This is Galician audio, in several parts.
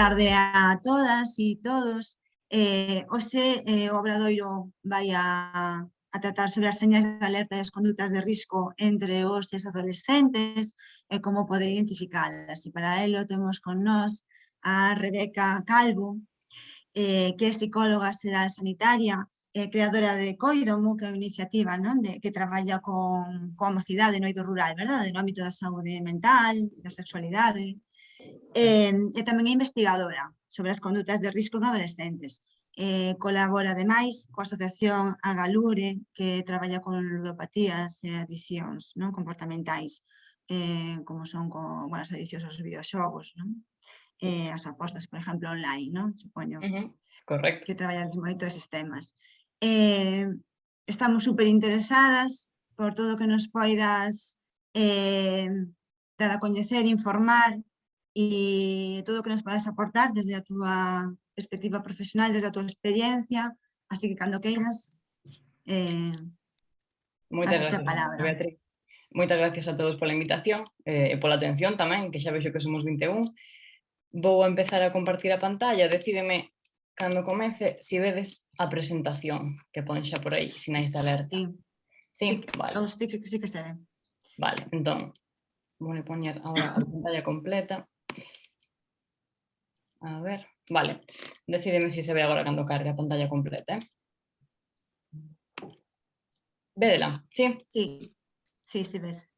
tarde a todas e todos. Hoxe o Obradoiro vai a tratar sobre as señas de alerta e as condutas de risco entre os e as adolescentes e como poder identificalas. E para ello temos con nós a Rebeca Calvo, que é psicóloga xeral sanitaria, creadora de Coidomo, que é unha iniciativa, non, que traballa coa mocidade no eido rural, verdade? No ámbito da saúde mental, da sexualidade. E tamén é investigadora sobre as condutas de risco nos adolescentes. Colabora ademais coa asociación Agalure, que traballa con ludopatías e adiccións comportamentais, como son as adiccións aos videoxogos, as apostas, por exemplo, online, supoño Correcto. que traballades moito eses temas. Estamos super interesadas por todo o que nos poidas dar a coñecer, informar, e todo o que nos podes aportar desde a túa perspectiva profesional, desde a túa experiencia, así que cando queiras, Moitas paso a gracias, palabra. Beatriz. Moitas gracias a todos pola invitación e pola atención tamén, que xa vexo que somos 21. Vou empezar a compartir a pantalla, decídeme cando comece se vedes a presentación que pon xa por aí, sinais de alerta. Sí, vale. sí que se ve. Vale, entón, vou poñer agora a pantalla completa. A ver, vale, decídeme se se ve agora cando cargue a pantalla completa, Védela, sí? Sí, ves.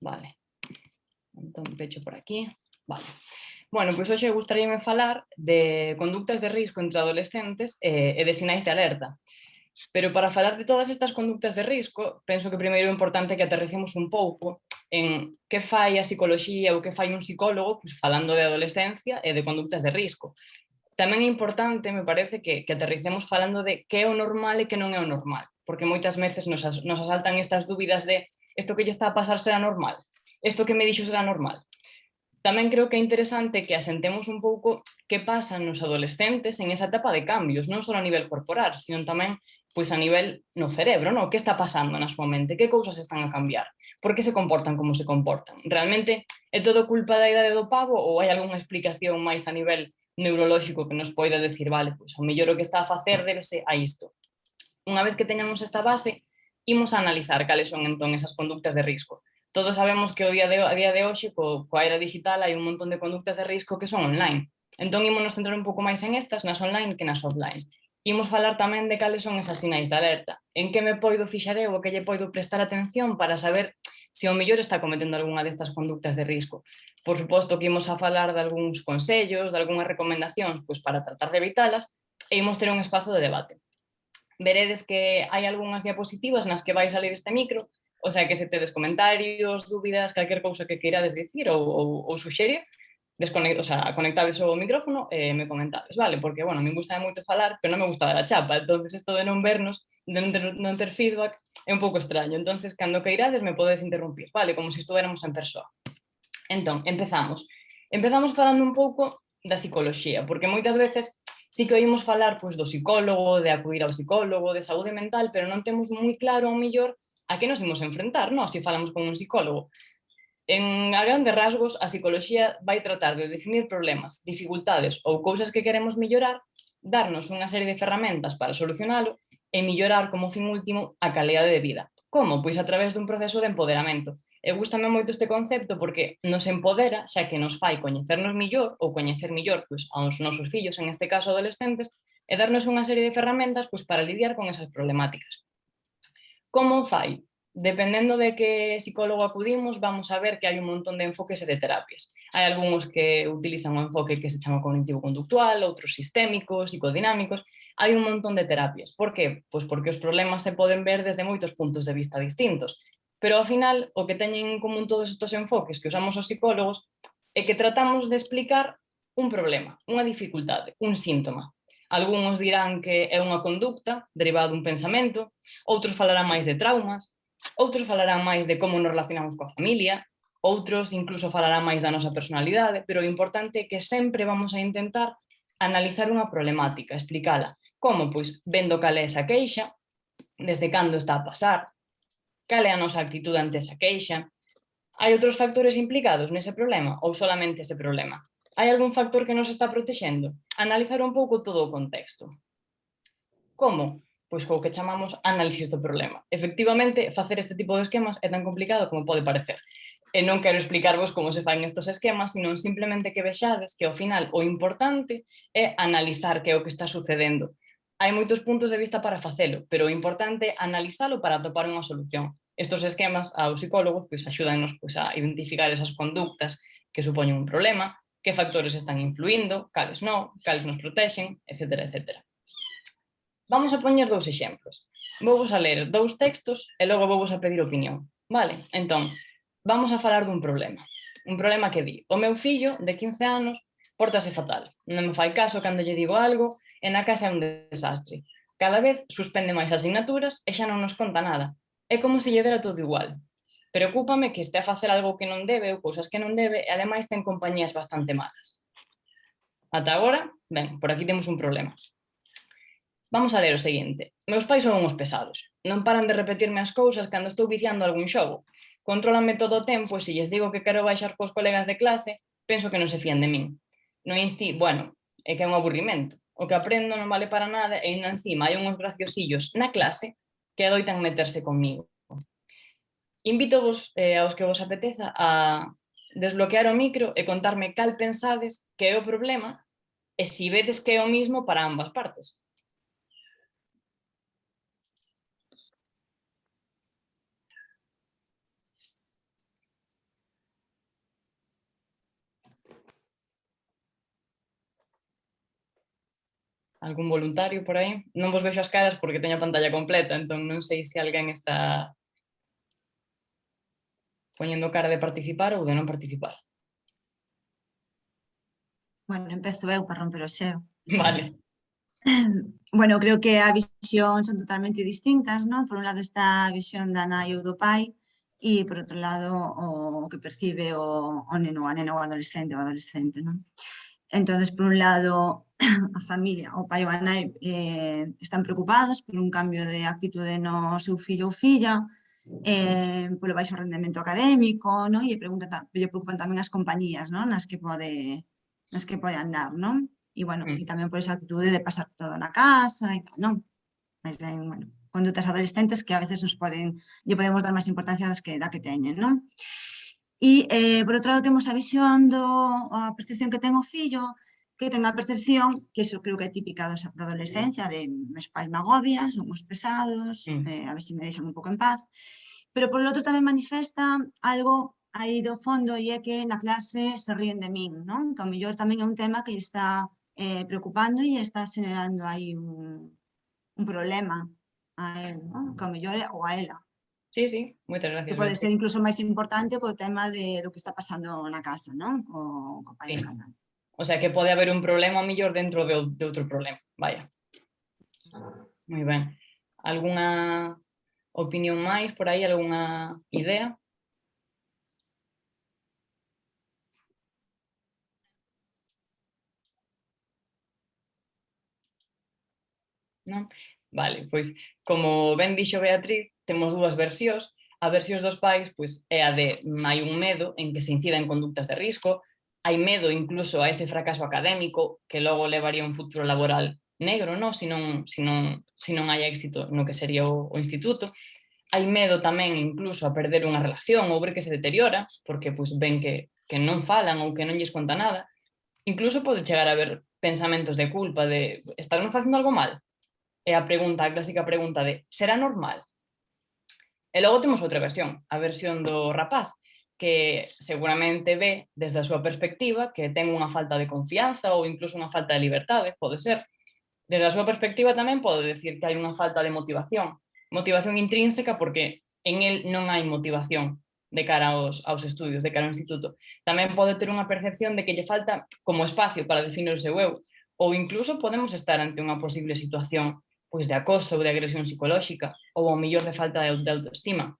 Vale, entón pecho por aquí, vale. Bueno, pois hoxe gustaríame falar de conductas de risco entre adolescentes e de sinais de alerta. Pero para falar de todas estas conductas de risco, penso que primeiro é importante que aterricemos un pouco en que fai a psicoloxía ou que fai un psicólogo falando de adolescencia e de conductas de risco. Tamén é importante, me parece, que aterricemos falando de que é o normal e que non é o normal, porque moitas veces nos asaltan estas dúbidas de isto que lle está a pasar será normal, isto que me dixo será normal. Tamén creo que é interesante que asentemos un pouco que pasa nos adolescentes en esa etapa de cambios, non só a nivel corporal, sino tamén pois a nivel no cerebro, non? Que está pasando na súa mente? Que cousas están a cambiar? Por que se comportan como se comportan? Realmente é todo culpa da idade do pavo ou hai algunha explicación máis a nivel neurolóxico que nos poida decir, vale, pois o mellor o que está a facer débese a isto? Unha vez que teñamos esta base, imos a analizar cales son entón esas conductas de risco. Todos sabemos que a día de hoxe, coa era digital, hai un montón de conductas de risco que son online. Entón, ímonos centrar un pouco máis en estas, nas online, que nas offline. Imos falar tamén de cales son esas sinais de alerta, en que me poido fixar eu, o que lle poido prestar atención para saber se o mellor está cometendo algunha destas conductas de risco. Por suposto que imos a falar de algúns consellos, de algunhas recomendacións pois para tratar de evitalas, e imos ter un espazo de debate. Veredes que hai algunhas diapositivas nas que vai salir este micro, o sea que se tedes comentarios, dúbidas, calquer cousa que queirades dicir ou suxerir, conectades o micrófono e me comentades, vale? Porque, bueno, a mí me gusta moito falar, pero non me gusta dar a chapa, entonces isto de non vernos, de non ter feedback, é un pouco extraño, entonces cando queirades me podedes interrumpir, vale? Como se estuéramos en persoa. Entón, empezamos. Empezamos falando un pouco da psicoloxía, porque moitas veces sí que oímos falar pois, do psicólogo, de acudir ao psicólogo, de saúde mental, pero non temos moi claro ao mellor a que nos imos enfrentar, non? Se falamos con un psicólogo. En a grandes rasgos, a psicoloxía vai tratar de definir problemas, dificultades ou cousas que queremos mellorar, darnos unha serie de ferramentas para solucionalo e mellorar como fin último a calidade de vida. Como? Pois a través dun proceso de empoderamento. E gústame moito este concepto porque nos empodera, xa que nos fai coñecernos millor ou coñecer millor pois, aos nosos fillos, en este caso adolescentes, e darnos unha serie de ferramentas pois, para lidiar con esas problemáticas. Como fai? Dependendo de que psicólogo acudimos, vamos a ver que hai un montón de enfoques e de terapias. Hai algúns que utilizan un enfoque que se chama cognitivo-conductual, outros sistémicos, psicodinámicos. Hai un montón de terapias. Por que? Pois porque os problemas se poden ver desde moitos puntos de vista distintos. Pero, ao final, o que teñen en común todos estes enfoques que usamos os psicólogos é que tratamos de explicar un problema, unha dificultade, un síntoma. Algúns dirán que é unha conducta derivada dun pensamento, outros falarán máis de traumas, outros falarán máis de como nos relacionamos coa familia, outros incluso falarán máis da nosa personalidade, pero o importante é que sempre vamos a intentar analizar unha problemática, explicala. Como? Pois vendo cal é esa queixa, desde cando está a pasar, cal é a nosa actitude ante esa queixa. Hai outros factores implicados nese problema ou solamente ese problema? Hai algún factor que nos está protexendo? Analizar un pouco todo o contexto. Como? Pois co que chamamos análisis do problema. Efectivamente, facer este tipo de esquemas é tan complicado como pode parecer. E non quero explicarvos como se fan estes esquemas, sino simplemente que vexades que ao final o importante é analizar que é o que está sucedendo. Hai moitos puntos de vista para facelo, pero o importante é analizalo para atopar unha solución. Estes esquemas aos psicólogos pois axúdannos pois a identificar esas conductas que supoñen un problema, que factores están influindo, cales non, cales nos protexen, etc. etc. Vamos a poñer dous exemplos. Vouvos a ler dous textos e logo vouvos a pedir opinión. Vale? Entón, vamos a falar dun problema. Un problema que di, o meu fillo de 15 anos pórtase fatal. Non me fai caso cando lle digo algo e na casa é un desastre. Cada vez suspende máis asignaturas e xa non nos conta nada. É como se lle dera todo igual. Preocúpame que este a facer algo que non debe ou cousas que non debe e ademais ten compañías bastante malas. Ata agora, ben, por aquí temos un problema. Vamos a ler o seguinte. Meus pais son uns pesados. Non paran de repetirme as cousas cando estou viciando algún xogo. Contrólame todo o tempo e se lles digo que quero baixar cos colegas de clase, penso que non se fían de min. No insti, bueno, é que é un aburrimento. O que aprendo non vale para nada e ainda encima hai uns graciosillos na clase que adoitan meterse conmigo. Invítovos aos que vos apeteza a desbloquear o micro e contarme cal pensades que é o problema e si vedes que é o mismo para ambas partes. Algún voluntario por aí? Non vos vexo as caras porque teño a pantalla completa, entón non sei se alguén está poñendo cara de participar ou de non participar. Bueno, empezo eu para romper o xeo. Vale. Bueno, creo que a visión son totalmente distintas, ¿no? Por un lado está a visión da nai ou do pai e por outro lado o que percibe o neno, a nena ou adolescente, ¿no? Entonces, por un lado, a familia, o pai ou a nai están preocupados por un cambio de actitude no seu fillo ou filla, polo baixo rendemento académico, ¿no? E lle preocupan tamén as compañías, ¿no? nas que pode andar, ¿no? E, bueno, e tamén por esa actitude de pasar todo na casa e tal, non? Mais ben, bueno, condutas adolescentes que a veces lle podemos dar máis importancia da que teñen, non? E, por outro lado, temos a visión a percepción que ten o fillo, que ten a percepción, que iso creo que é típica da adolescencia, de meus pais me agobian, son uns pesados, a ver se me deixan un pouco en paz, pero por outro tamén manifesta algo aí do fondo e é que na clase se ríen de min, non? Que ao mellor tamén é un tema que está preocupando e está generando aí un problema a él, non? Que ao mellor é ou a ela. Sí, sí, moitas gracias. Que pode ser incluso máis importante polo tema do que está pasando na casa, non? Co pai e Sí. ca nai. O sea, que pode haber un problema ao mellor dentro de outro problema. Vaya. Moi ben. Algunha opinión máis por aí? Algunha idea? Non? Vale, pois, como ben dixo Beatriz, temos dúas versións. A versión dos pais pois, é a de hai un medo en que se incida en conductas de risco, hai medo incluso a ese fracaso académico que logo levaría un futuro laboral negro, no? Se non hai éxito no que sería o instituto. Hai medo tamén incluso a perder unha relación ou ver que se deteriora, porque pois, ven que non falan ou que non lles conta nada. Incluso pode chegar a haber pensamentos de culpa, de estarán facendo algo mal? É a clásica pregunta de será normal? E logo temos outra versión, a versión do rapaz, que seguramente ve desde a súa perspectiva que ten unha falta de confianza ou incluso unha falta de liberdade, pode ser. Desde a súa perspectiva tamén pode decir que hai unha falta de motivación. Motivación intrínseca porque en el non hai motivación de cara aos estudios, de cara ao instituto. Tamén pode ter unha percepción de que lle falta como espacio para definir o seu eu. Ou incluso podemos estar ante unha posible situación pois de acoso ou de agresión psicolóxica ou ao mellor de falta de autoestima.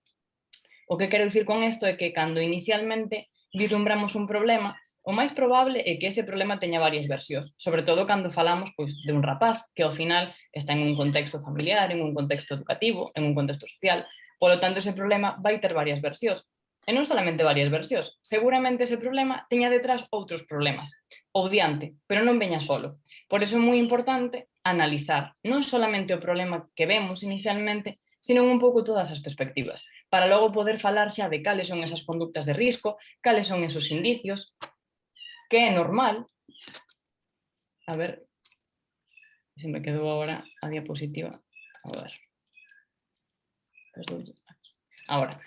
O que quero dicir con isto é que cando inicialmente vislumbramos un problema, o máis probable é que ese problema teña varias versións, sobre todo cando falamos pois, de un rapaz que ao final está en un contexto familiar, en un contexto educativo, en un contexto social. Polo tanto, ese problema vai ter varias versións. E non solamente varias versións, seguramente ese problema teña detrás outros problemas, ou diante, pero non veña solo. Por iso é moi importante analizar non solamente o problema que vemos inicialmente, sino un pouco todas as perspectivas, para logo poder falar xa de cales son esas conductas de risco, cales son esos indicios, que é normal. A ver, se me quedou agora a diapositiva. A ver. Ahora,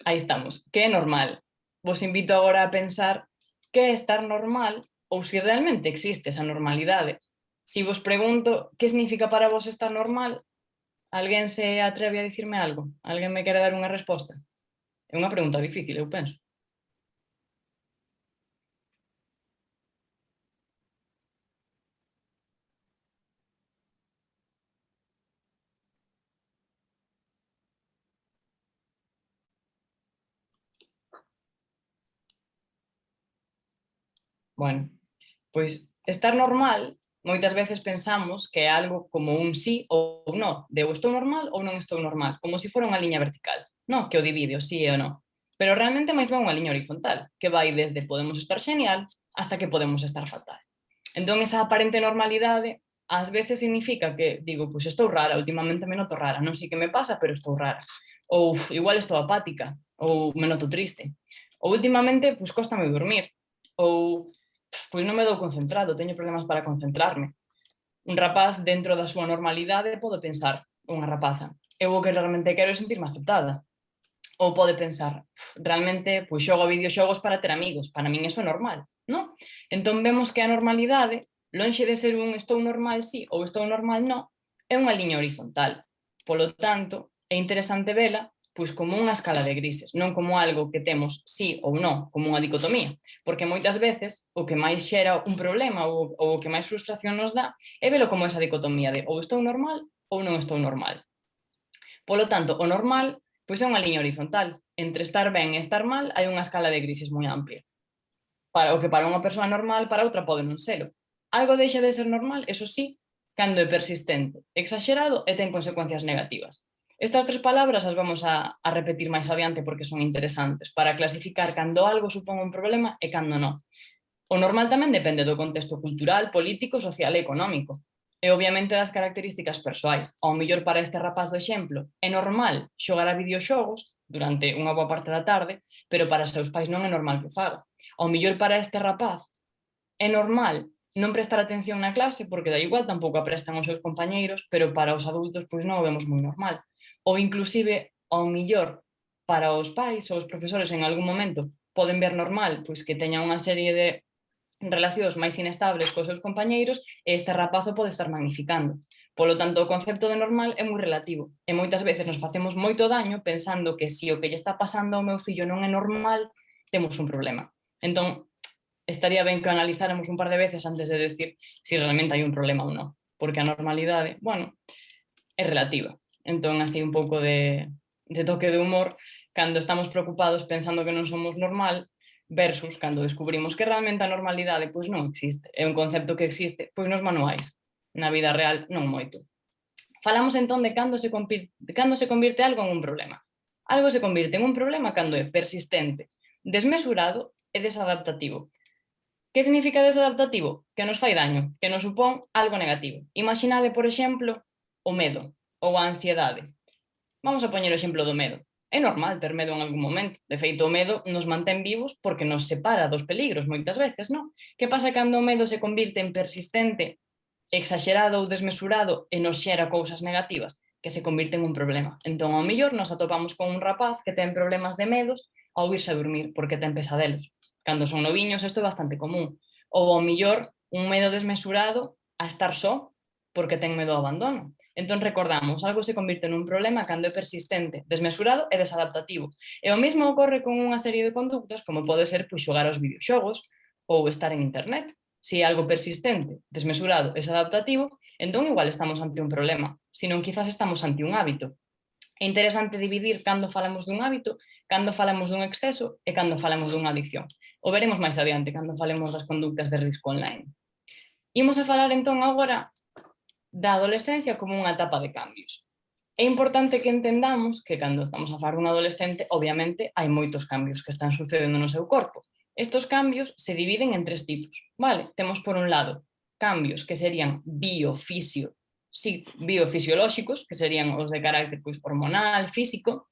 aí estamos. Que é normal? Vos invito agora a pensar que é estar normal ou se realmente existe esa normalidade. Se vos pregunto que significa para vos estar normal, alguén se atreve a dicirme algo? Alguén me quere dar unha resposta? É unha pregunta difícil, eu penso. Bueno, pois estar normal, moitas veces pensamos que é algo como un sí ou non, de ou estou normal ou non estou normal, como se fora unha liña vertical, non? Que o divide o sí e o non. Pero realmente máis ben unha liña horizontal, que vai desde podemos estar xenial hasta que podemos estar fatal. Entón, esa aparente normalidade ás veces significa que digo, pois estou rara, últimamente me noto rara, non sei que me pasa, pero estou rara. Ou igual estou apática, ou me noto triste. Ou últimamente, pois cóstame dormir. Ou pois non me dou concentrado, teño problemas para concentrarme. Un rapaz dentro da súa normalidade pode pensar, unha rapaza, eu o que realmente quero é sentirme aceptada. Ou pode pensar, realmente pois xogo a videoxogos para ter amigos, para min iso é normal, non? Entón vemos que a normalidade, lonxe de ser un estou normal sí ou estou normal non, é unha liña horizontal. Polo tanto, é interesante vela pois como unha escala de grises, non como algo que temos sí ou non, como unha dicotomía, porque moitas veces o que máis xera un problema ou o que máis frustración nos dá é velo como esa dicotomía de ou estou normal ou non estou normal. Polo tanto, o normal pois é unha liña horizontal. Entre estar ben e estar mal hai unha escala de grises moi amplia. Para o que para unha persoa normal, para outra pode non selo. Algo deixa de ser normal, eso sí, cando é persistente, exagerado e ten consecuencias negativas. Estas tres palabras as vamos a repetir máis adiante porque son interesantes para clasificar cando algo supón un problema e cando non. O normal tamén depende do contexto cultural, político, social e económico. E obviamente das características persoais. Ao mellor para este rapaz do exemplo é normal xogar a videoxogos durante unha boa parte da tarde, pero para os seus pais non é normal que o faga. Ao mellor para este rapaz é normal non prestar atención na clase porque da igual tampouco a prestan os seus compañeiros, pero para os adultos pois non o vemos moi normal. Ou inclusive, ao millor, para os pais ou os profesores en algún momento poden ver normal pois que teña unha serie de relacións máis inestables cos seus compañeiros e este rapazo pode estar magnificando. Polo tanto, o concepto de normal é moi relativo e moitas veces nos facemos moito daño pensando que se o que lle está pasando ao meu fillo non é normal, temos un problema. Entón, estaría ben que o analizáramos un par de veces antes de decir se realmente hai un problema ou non, porque a normalidade, bueno, é relativa. Entón, así un pouco de toque de humor, cando estamos preocupados pensando que non somos normal, versus cando descubrimos que realmente a normalidade pois non existe. É un concepto que existe pois nos manuais. Na vida real non moito. Falamos entón de cando se convirte algo en un problema. Algo se convirte en un problema cando é persistente, desmesurado e desadaptativo. Que significa desadaptativo? Que nos fai daño, que nos supón algo negativo. Imaginade, por exemplo, o medo ou a ansiedade. Vamos a poñer o exemplo do medo. É normal ter medo en algún momento. De feito, o medo nos mantén vivos porque nos separa dos peligros moitas veces, non? Que pasa cando o medo se convirte en persistente, exagerado ou desmesurado e nos xera cousas negativas? Que se convirte en un problema. Entón, ao mellor, nos atopamos con un rapaz que ten problemas de medos ao irse a dormir porque ten pesadelos. Cando son noviños, isto é bastante común. Ou ao mellor, un medo desmesurado a estar só porque ten medo ao abandono. Entón recordamos, algo se convirte nun problema cando é persistente, desmesurado e desadaptativo. E o mesmo ocorre con unha serie de conductas como pode ser pois, xogar aos videoxogos ou estar en internet. Se é algo persistente, desmesurado e desadaptativo, entón igual estamos ante un problema, senón quizás estamos ante un hábito. É interesante dividir cando falamos dun hábito, cando falamos dun exceso e cando falamos dunha adicción. O veremos máis adiante cando falemos das conductas de risco online. Imos a falar entón agora da adolescencia como unha etapa de cambios. É importante que entendamos que cando estamos a falar dun adolescente, obviamente, hai moitos cambios que están sucedendo no seu corpo. Estos cambios se dividen en 3 tipos, vale? Temos, por un lado, cambios que serían biofisiolóxicos, que serían os de carácter hormonal, físico,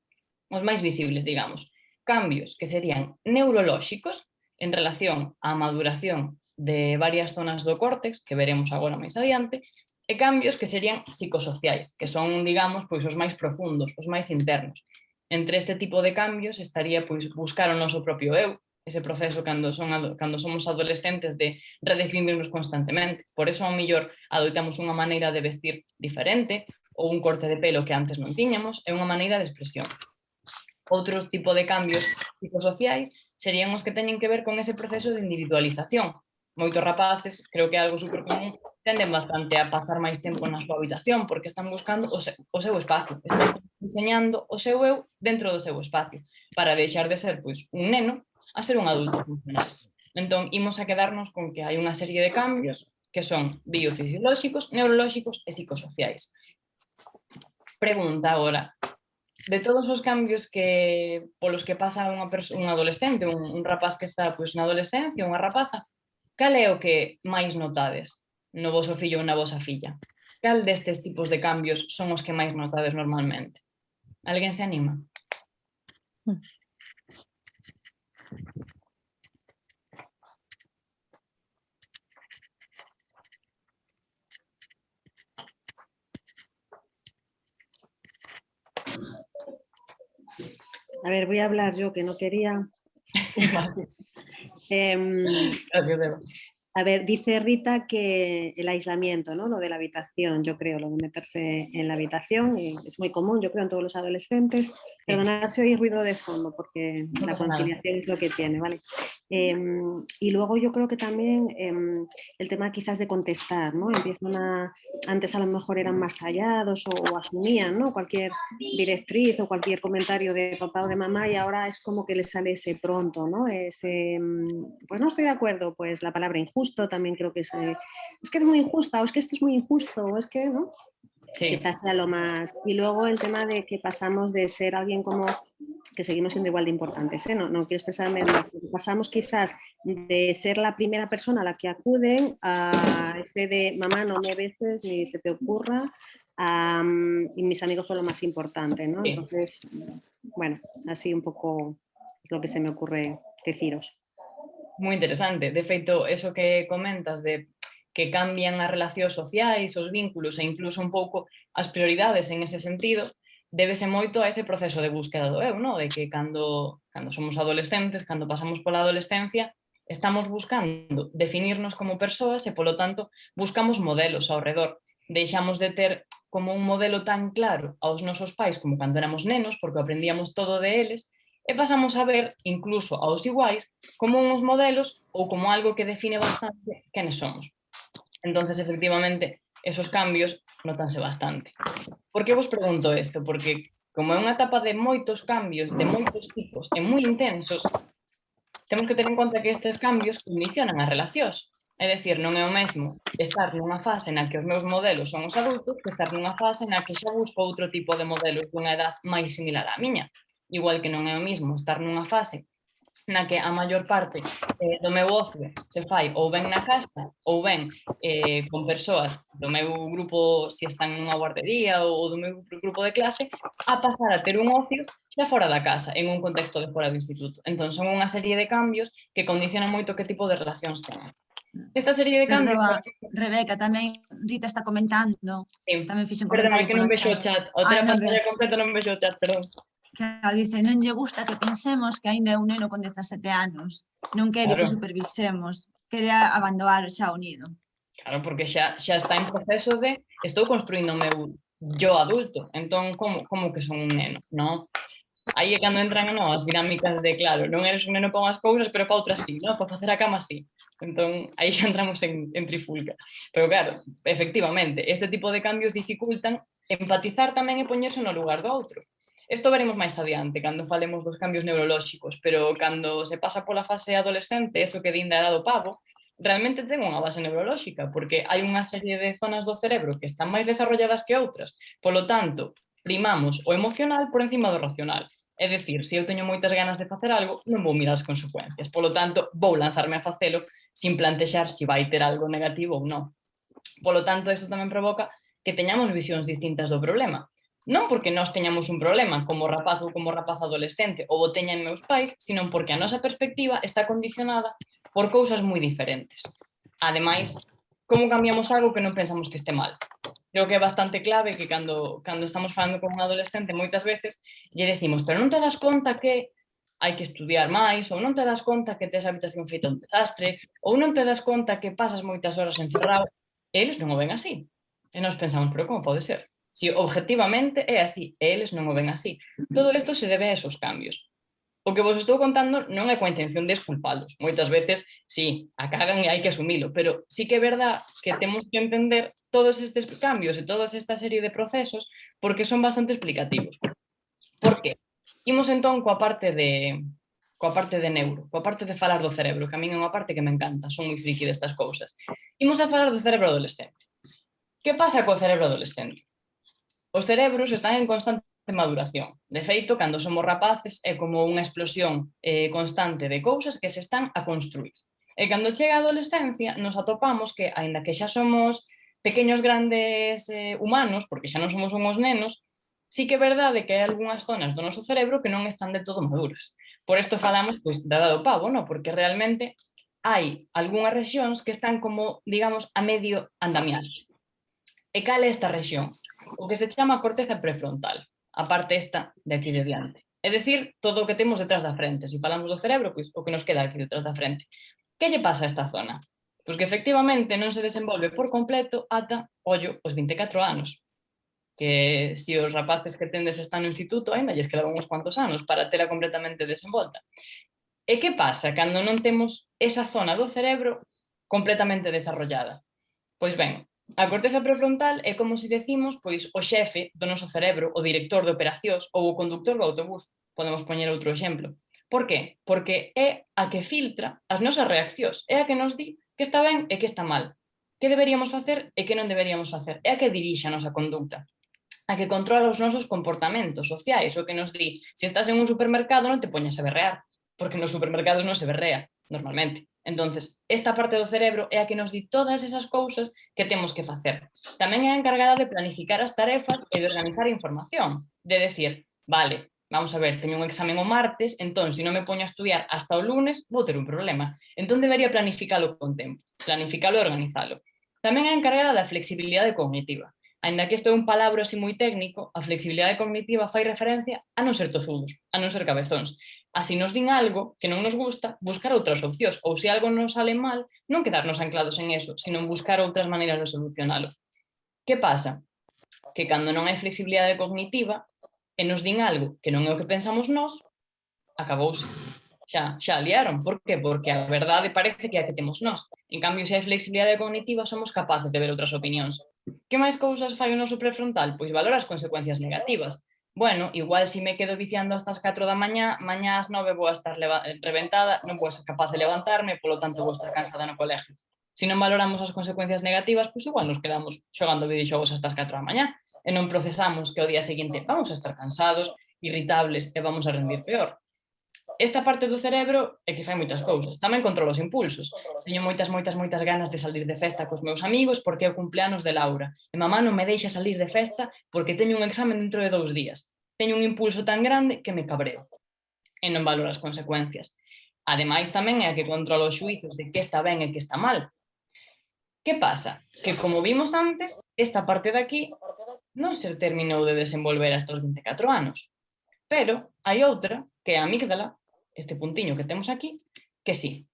os máis visibles, digamos. Cambios que serían neurolóxicos en relación á maduración de varias zonas do córtex, que veremos agora máis adiante, e cambios que serían psicosociais, que son, digamos, os máis profundos, os máis internos. Entre este tipo de cambios estaría buscar o noso propio eu, ese proceso cando somos adolescentes de redefinirnos constantemente. Por eso, ao mellor, adoitamos unha maneira de vestir diferente, ou un corte de pelo que antes non tiñamos, é unha maneira de expresión. Outros tipo de cambios psicosociais serían os que teñen que ver con ese proceso de individualización. Moitos rapaces, creo que é algo super común, tenden bastante a pasar máis tempo na súa habitación porque están buscando o seu espacio, están diseñando o seu eu dentro do seu espacio, para deixar de ser un neno a ser un adulto funcional. Entón, imos a quedarnos con que hai unha serie de cambios que son biofisiolóxicos, neurolóxicos e psicosociais. Pregunta agora, de todos os cambios polos que pasa un adolescente, un rapaz que está na adolescencia, unha rapaza, cal é o que máis notades no voso fillo ou na vosa filla? Cal destes tipos de cambios son os que máis notades normalmente? Alguén se anima? A ver, voy a hablar yo, que no quería. Gracias, Eva. A ver, dice Rita que el aislamiento, ¿no? Lo de la habitación, yo creo, lo de meterse en la habitación, es muy común, yo creo, en todos los adolescentes. Perdonad si oís ruido de fondo, porque No la pasa nada. conciliación es lo que tiene, ¿vale? Y luego yo creo que también el tema quizás de contestar, ¿no? Antes a lo mejor eran más callados o asumían, ¿no? Cualquier directriz o cualquier comentario de papá o de mamá, y ahora es como que les sale ese pronto, ¿no? Pues no estoy de acuerdo, pues la palabra injusto también creo que es que es muy injusta, o es que esto es muy injusto, o es que, ¿no? Sí. Quizás sea lo más. Y luego el tema de que pasamos de ser alguien como que seguimos siendo igual de importantes, ¿eh? No quiero expresarme más, pasamos quizás de ser la primera persona a la que acuden a ese de mamá no me beses ni se te ocurra, y mis amigos son lo más importante, ¿no? Sí. Entonces, bueno, así un poco es lo que se me ocurre deciros. Moi interesante. De feito, eso que comentas de que cambian as relacións sociais, os vínculos e incluso un pouco as prioridades en ese sentido, débese moito a ese proceso de búsqueda do eu, no? De que cando somos adolescentes, cando pasamos pola adolescencia, estamos buscando definirnos como persoas e, polo tanto, buscamos modelos ao redor. Deixamos de ter como un modelo tan claro aos nosos pais como cando éramos nenos, porque aprendíamos todo de eles, e pasamos a ver, incluso aos iguais, como uns modelos ou como algo que define bastante quenes somos. Entonces, efectivamente, esos cambios notanse bastante. Por que vos pregunto isto? Porque como é unha etapa de moitos cambios, de moitos tipos e moi intensos, temos que ter en conta que estes cambios condicionan as relacións. É dicir, non é o mesmo estar nunha fase na que os meus modelos son os adultos que estar nunha fase na que xa busco outro tipo de modelos dunha edad máis similar á miña. Igual que non é o mesmo estar nunha fase na que a maior parte do meu ocio se fai ou ben na casa ou ben con persoas do meu grupo, se están nunha guardería ou do meu grupo de clase, a pasar a ter un ocio xa fora da casa, en un contexto de fora do instituto. Entón, son unha serie de cambios que condicionan moito que tipo de relacións teñen. Esta serie de cambios... Perdoa, Rebeca, tamén Rita está comentando, Sí, tamén fixe un perdón, é comentario que non polo vexo o chat. Ao ter a non pantalla ves. completa non vexo o chat, perdón. Claro, dice, non lle gusta que pensemos que aínda é un neno con 17 anos, non quere Claro. que supervisemos, quere abandonar xa o nido. Claro, porque xa está en proceso de estou construindo o meu yo adulto, entón como que son un neno, non? Aí é cando entran as dinámicas de, claro, non eres un neno para unhas cousas, pero para outras sí, non? Para facer a cama sí. Entón, aí xa entramos en trifulca. Pero claro, efectivamente, este tipo de cambios dificultan empatizar tamén e poñerse no lugar do outro. Isto veremos máis adiante, cando falemos dos cambios neurolóxicos, pero cando se pasa pola fase adolescente, eso que din da edad do pavo, realmente ten unha base neurolóxica, porque hai unha serie de zonas do cerebro que están máis desarrolladas que outras. Polo tanto, primamos o emocional por encima do racional. É dicir, se eu teño moitas ganas de facer algo, non vou mirar as consecuencias. Polo tanto, vou lanzarme a facelo sin plantexar se vai ter algo negativo ou non. Polo tanto, isto tamén provoca que teñamos visións distintas do problema. Non porque nós teñamos un problema como rapaz ou como rapaz adolescente ou o teñan meus pais, sino porque a nosa perspectiva está condicionada por cousas moi diferentes. Ademais, como cambiamos algo que non pensamos que este mal? Creo que é bastante clave que cando estamos falando con un adolescente moitas veces lle decimos, pero non te das conta que hai que estudiar máis, ou non te das conta que tes a habitación feita un desastre, ou non te das conta que pasas moitas horas encerrado. Eles non o ven así. E nós pensamos, pero como pode ser? Si objetivamente é así, e eles non o ven así. Todo isto se debe a esos cambios. O que vos estou contando non é coa intención de esculpalos. Moitas veces, sí, a cagan e hai que asumilo, pero sí que é verdad que temos que entender todos estes cambios e toda esta serie de procesos porque son bastante explicativos. Por que? Imos entón coa parte de neuro, coa parte de falar do cerebro, que a min é unha parte que me encanta, son moi friki destas cousas. Imos a falar do cerebro adolescente. Que pasa co cerebro adolescente? Os cerebros están en constante maduración. De feito, cando somos rapaces é como unha explosión constante de cousas que se están a construir. E cando chega a adolescencia nos atopamos que, aínda que xa somos pequeños grandes humanos, porque xa non somos unhos nenos, sí que é verdade que hai algunhas zonas do noso cerebro que non están de todo maduras. Por isto falamos da edad do pavo, non? Porque realmente hai algunhas rexións que están como, digamos, a medio andamiar. E cal é esta rexión? O que se chama corteza prefrontal, a parte esta de aquí de diante. É dicir, todo o que temos detrás da frente. Se falamos do cerebro, pois o que nos queda aquí detrás da frente. Que lle pasa a esta zona? Pois que efectivamente non se desenvolve por completo ata, ollo, os 24 anos. Que se os rapaces que tendes están no instituto, ainda lles quedan uns cuantos anos para tela completamente desenvolta. E que pasa cando non temos esa zona do cerebro completamente desarrollada? Pois ben, a corteza prefrontal é como se decimos, pois o xefe do noso cerebro, o director de operacións ou o conductor do autobús, podemos poñer outro exemplo. Por qué? Porque é a que filtra as nosas reaccións, é a que nos di que está ben e que está mal, que deberíamos facer e que non deberíamos facer, é a que dirixe a nosa conducta, a que controla os nosos comportamentos sociais, o que nos di, se estás en un supermercado non te poñas a berrear, porque nos supermercados non se berrea, normalmente. Entonces, esta parte do cerebro é a que nos di todas esas cousas que temos que facer. Tamén é a encargada de planificar as tarefas e de organizar a información, de decir, vale, vamos a ver, teño un examen o martes, entón, se non me poño a estudiar hasta o lunes, vou ter un problema. Entón, debería planificalo con tempo, planificalo e organizalo. Tamén é a encargada da flexibilidade cognitiva. Aínda que isto é un palabra así moi técnico, a flexibilidade cognitiva fai referencia a non ser tosudos, a non ser cabezóns. Así nos din algo que non nos gusta, buscar outras opcións, ou se algo nos sale mal, non quedarnos anclados en eso, sino buscar outras maneiras de solucionalo. Que pasa? Que cando non hai flexibilidade cognitiva e nos din algo que non é o que pensamos nós, acabouse. Xa liaron. Por qué? Porque a verdade parece que é a que temos nós. En cambio, se hai flexibilidade cognitiva, somos capaces de ver outras opinións. Que máis cousas fai o noso prefrontal? Pois valora as consecuencias negativas. Bueno, igual se me quedo viciando hasta as 4 da mañá, mañá ás 9 vou a estar reventada, non vou ser capaz de levantarme, polo tanto vou estar cansada no colegio. Se non valoramos as consecuencias negativas, pois igual nos quedamos xogando videoxogos hasta as 4 da mañá e non procesamos que ao día seguinte vamos a estar cansados, irritables e vamos a rendir peor. Esta parte do cerebro é que fai moitas cousas. Tamén controla os impulsos. Teño moitas ganas de salir de festa cos meus amigos porque é o cumpleanos de Laura. E mamá non me deixa salir de festa porque teño un examen dentro de 2 días. Teño un impulso tan grande que me cabreo. E non valoro as consecuencias. Ademais, tamén é a que controla os xuizos de que está ben e que está mal. Que pasa? Que, como vimos antes, esta parte de aquí non se terminou de desenvolver hasta os 24 anos. Pero hai outra, que é a amígdala, este puntiño que temos aquí, que sí.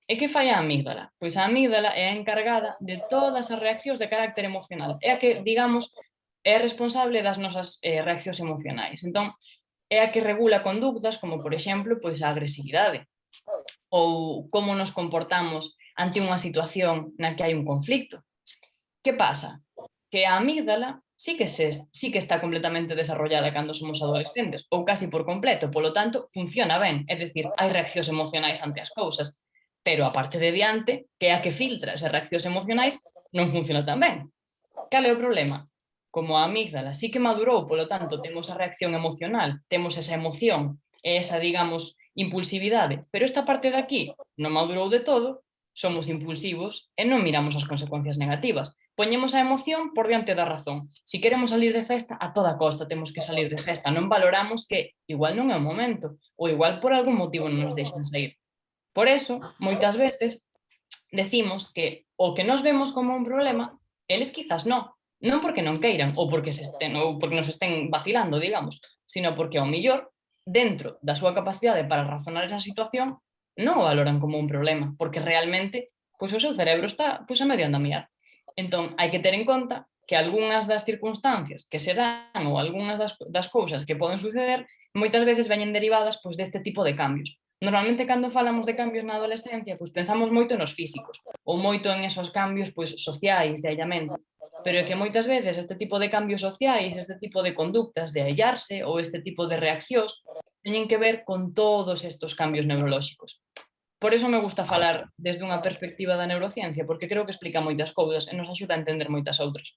E que fai a amígdala? Pois a amígdala é a encargada de todas as reaccións de carácter emocional. É a que, digamos, é responsable das nosas reaccións emocionais. Entón, é a que regula conductas como, por exemplo, pois a agresividade ou como nos comportamos ante unha situación na que hai un conflicto. Que pasa? Que a amígdala sí que está completamente desarrollada cando somos adolescentes, ou casi por completo, polo tanto, funciona ben, é dicir, hai reaccións emocionais ante as cousas, pero a parte de diante, que é a que filtra esas reaccións emocionais, non funciona tan ben. Cal é o problema? como a amígdala sí que madurou, polo tanto temos a reacción emocional, temos esa emoción e esa, digamos, impulsividade, pero esta parte de aquí non madurou de todo, somos impulsivos e non miramos as consecuencias negativas. Poñemos a emoción por diante da razón. Si queremos salir de festa, a toda costa temos que salir de festa. Non valoramos que igual non é o momento, ou igual por algún motivo non nos deixan sair. Por eso, moitas veces, decimos que o que nos vemos como un problema, eles quizás non porque non queiran, ou porque nos estén vacilando, digamos, sino porque ao millor, dentro da súa capacidade para razonar esa situación, non o valoran como un problema, porque realmente pois o seu cerebro está a medio andamiar. Entón, hai que ter en conta que algunhas das circunstancias que se dan ou algunhas das cousas que poden suceder moitas veces veñen derivadas pois, deste tipo de cambios. Normalmente, cando falamos de cambios na adolescencia, pois pensamos moito nos físicos, ou moito en esos cambios pois, sociais, de aillamento. Pero é que moitas veces este tipo de cambios sociais, este tipo de conductas de aillarse ou este tipo de reaccións teñen que ver con todos estos cambios neurolóxicos. Por iso me gusta falar desde unha perspectiva da neurociencia, porque creo que explica moitas cousas e nos axuda a entender moitas outras.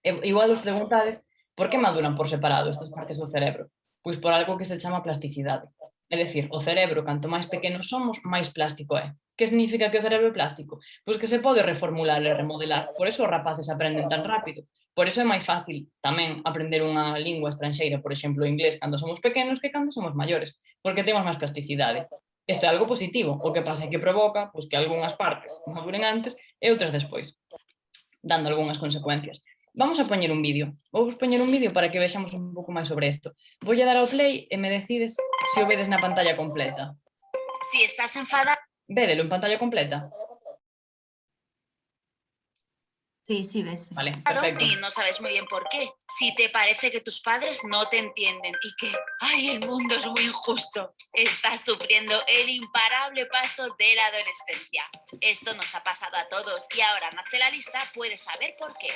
Igual os preguntades por que maduran por separado estas partes do cerebro? Pois por algo que se chama plasticidade. É dicir, o cerebro, canto máis pequenos somos, máis plástico é. Que significa que o cerebro é plástico? Pois que se pode reformular e remodelar. Por iso os rapaces aprenden tan rápido. Por iso é máis fácil tamén aprender unha lingua estranxeira, por exemplo, o inglés, cando somos pequenos que cando somos maiores, porque temos máis plasticidade. Isto é algo positivo, o que pasa é que provoca pois, que algunhas partes maduren antes e outras despois, dando algunhas consecuencias. Vamos a poñer un vídeo. Vou poñer un vídeo para que vexamos un pouco máis sobre isto. Voulle dar ao play e me decides se o vedes na pantalla completa. Si estás enfadado... Védelo en pantalla completa. Sí, sí, ves. Vale, perfecto. y no sabes muy bien por qué. Si te parece que tus padres no te entienden y que, ay, el mundo es muy injusto, estás sufriendo el imparable paso de la adolescencia. Esto nos ha pasado a todos y ahora en Hazte la Lista puedes saber por qué.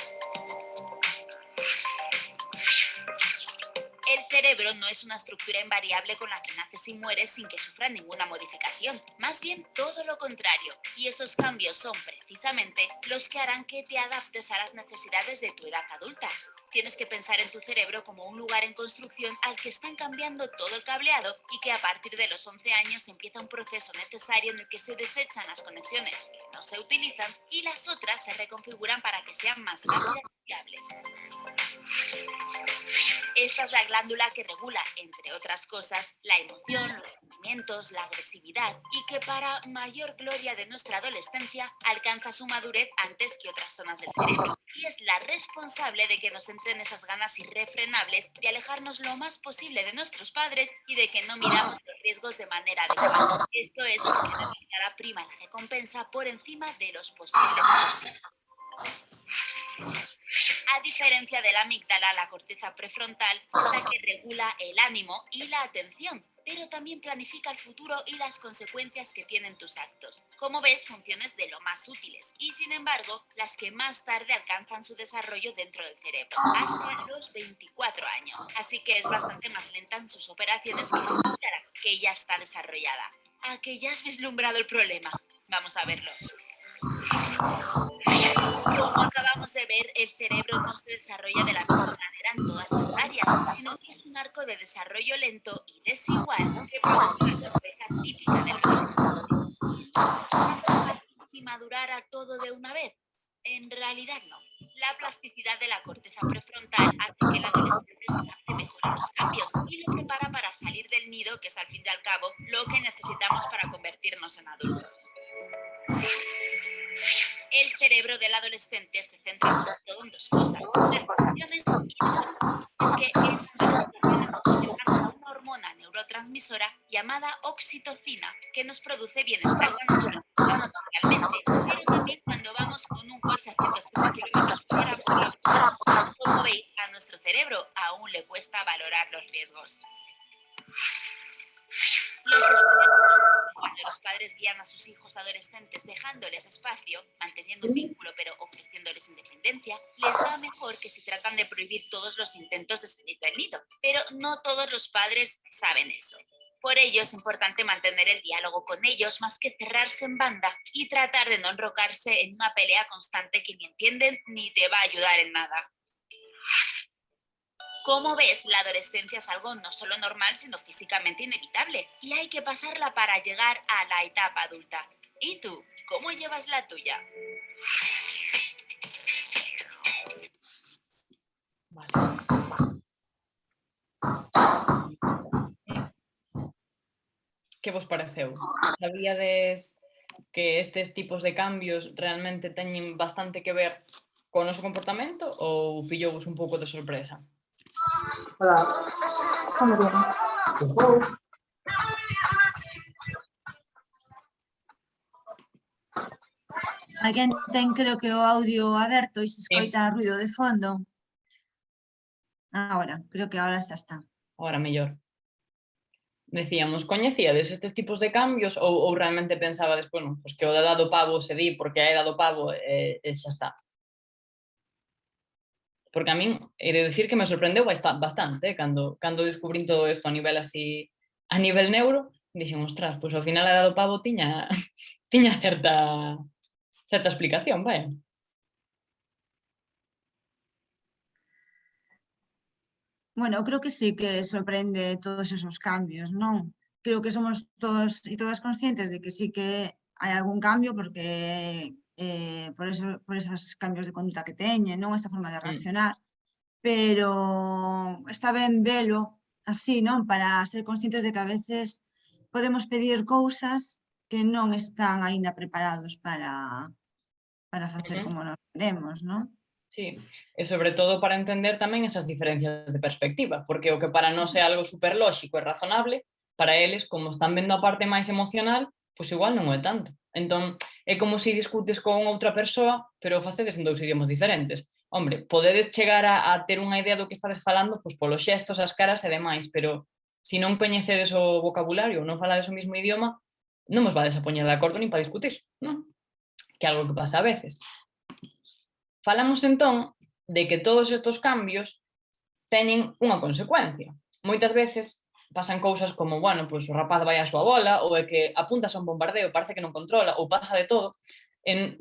El cerebro no es una estructura invariable con la que naces y mueres sin que sufra ninguna modificación. Más bien todo lo contrario. Y esos cambios son precisamente los que harán que te adaptes a las necesidades de tu edad adulta. Tienes que pensar en tu cerebro como un lugar en construcción al que están cambiando todo el cableado y que a partir de los 11 años empieza un proceso necesario en el que se desechan las conexiones que no se utilizan y las otras se reconfiguran para que sean más rápidas y fiables. Esta es la glándula que regula, entre otras cosas, la emoción, los sentimientos, la agresividad y que para mayor gloria de nuestra adolescencia alcanza su madurez antes que otras zonas del cerebro y es la responsable de que nos entren esas ganas irrefrenables de alejarnos lo más posible de nuestros padres y de que no miramos los riesgos de manera adecuada. Esto es porque la amígdala prima la recompensa por encima de los posibles problemas. A diferencia de la amígdala, la corteza prefrontal es la que regula el ánimo y la atención, pero también planifica el futuro y las consecuencias que tienen tus actos. Como ves, funciones de lo más útiles y, sin embargo, las que más tarde alcanzan su desarrollo dentro del cerebro, hasta los 24 años. Así que es bastante más lenta en sus operaciones que la amígdala, que ya está desarrollada. ¿A que ya has vislumbrado el problema? Vamos a verlo. Como acabamos de ver, el cerebro no se desarrolla de la misma manera en todas las áreas, sino que es un arco de desarrollo lento y desigual que provoca la torpeza típica del cuerpo. Si madurara todo de una vez, en realidad no. La plasticidad de la corteza prefrontal hace que el adolescente se adapte mejor a los cambios y lo prepara para salir del nido, que es al fin y al cabo lo que necesitamos para convertirnos en adultos. El cerebro del adolescente se centra sobre todo en dos cosas, las emociones y los sentimientos. Es que en varias ocasiones nos conectamos a una hormona neurotransmisora llamada oxitocina que nos produce bienestar cuando nos relacionamos socialmente, pero también cuando vamos con un coche a 180 km por hora por la autopista. Como veis, a nuestro cerebro aún le cuesta valorar los riesgos. Cuando los padres guían a sus hijos adolescentes dejándoles espacio, manteniendo un vínculo pero ofreciéndoles independencia, les va mejor que si tratan de prohibir todos los intentos de salir del nido. Pero no todos los padres saben eso. Por ello es importante mantener el diálogo con ellos más que cerrarse en banda y tratar de no enrocarse en una pelea constante que ni entienden ni te va a ayudar en nada. Como ves, la adolescencia es algo no solo normal, sino físicamente inevitable, y hay que pasarla para llegar a la etapa adulta. ¿Y tú, cómo llevas la tuya? Vale. Que vos pareceu? Sabíades que estes tipos de cambios realmente teñen bastante que ver co noso comportamento ou pillouvos un pouco de sorpresa? Hola. ¿Cómo te llamas? Alguén ten, creo que o audio aberto e se escoita ruido de fondo. Ahora, creo que ahora xa está. Ahora mellor. Decíamos, coñecíades estes tipos de cambios ou realmente pensabades, bueno, pues que o da do pavo se di porque é dado pavo e xa está? Porque a min he de decir que me sorprendeu bastante cando descubrín todo isto a nivel así, a nivel neuro, dixen, ostras, pois ao final a dado pavo tiña tiña certa explicación, vaya. Bueno, eu creo que sí que sorprende todos esos cambios, non? Creo que somos todos e todas conscientes de que sí que hai algún cambio porque por esos cambios de conduta que teñen, non? Esa forma de reaccionar, pero está ben velo así, non? Para ser conscientes de que a veces podemos pedir cousas que non están aínda preparados para facer Ujú. como nós queremos, non? Sí, e sobre todo para entender tamén esas diferencias de perspectiva, porque o que para nós é algo super lóxico e razonable, para eles, como están vendo a parte máis emocional, pois igual non o é tanto. Entón, é como se discutes con outra persoa, pero o facedes en 2 idiomas diferentes. Hombre, podedes chegar a ter unha idea do que estades falando pois polos xestos, as caras e demais, pero se non coñecedes o vocabulario ou non falades o mesmo idioma, non vos vades a poñer de acordo nin para discutir, non? Que é algo que pasa a veces. Falamos entón de que todos estes cambios teñen unha consecuencia. Moitas veces pasan cousas como, bueno, pois o rapaz vai á súa bola, ou é que apuntas a un bombardeo, parece que non controla, ou pasa de todo,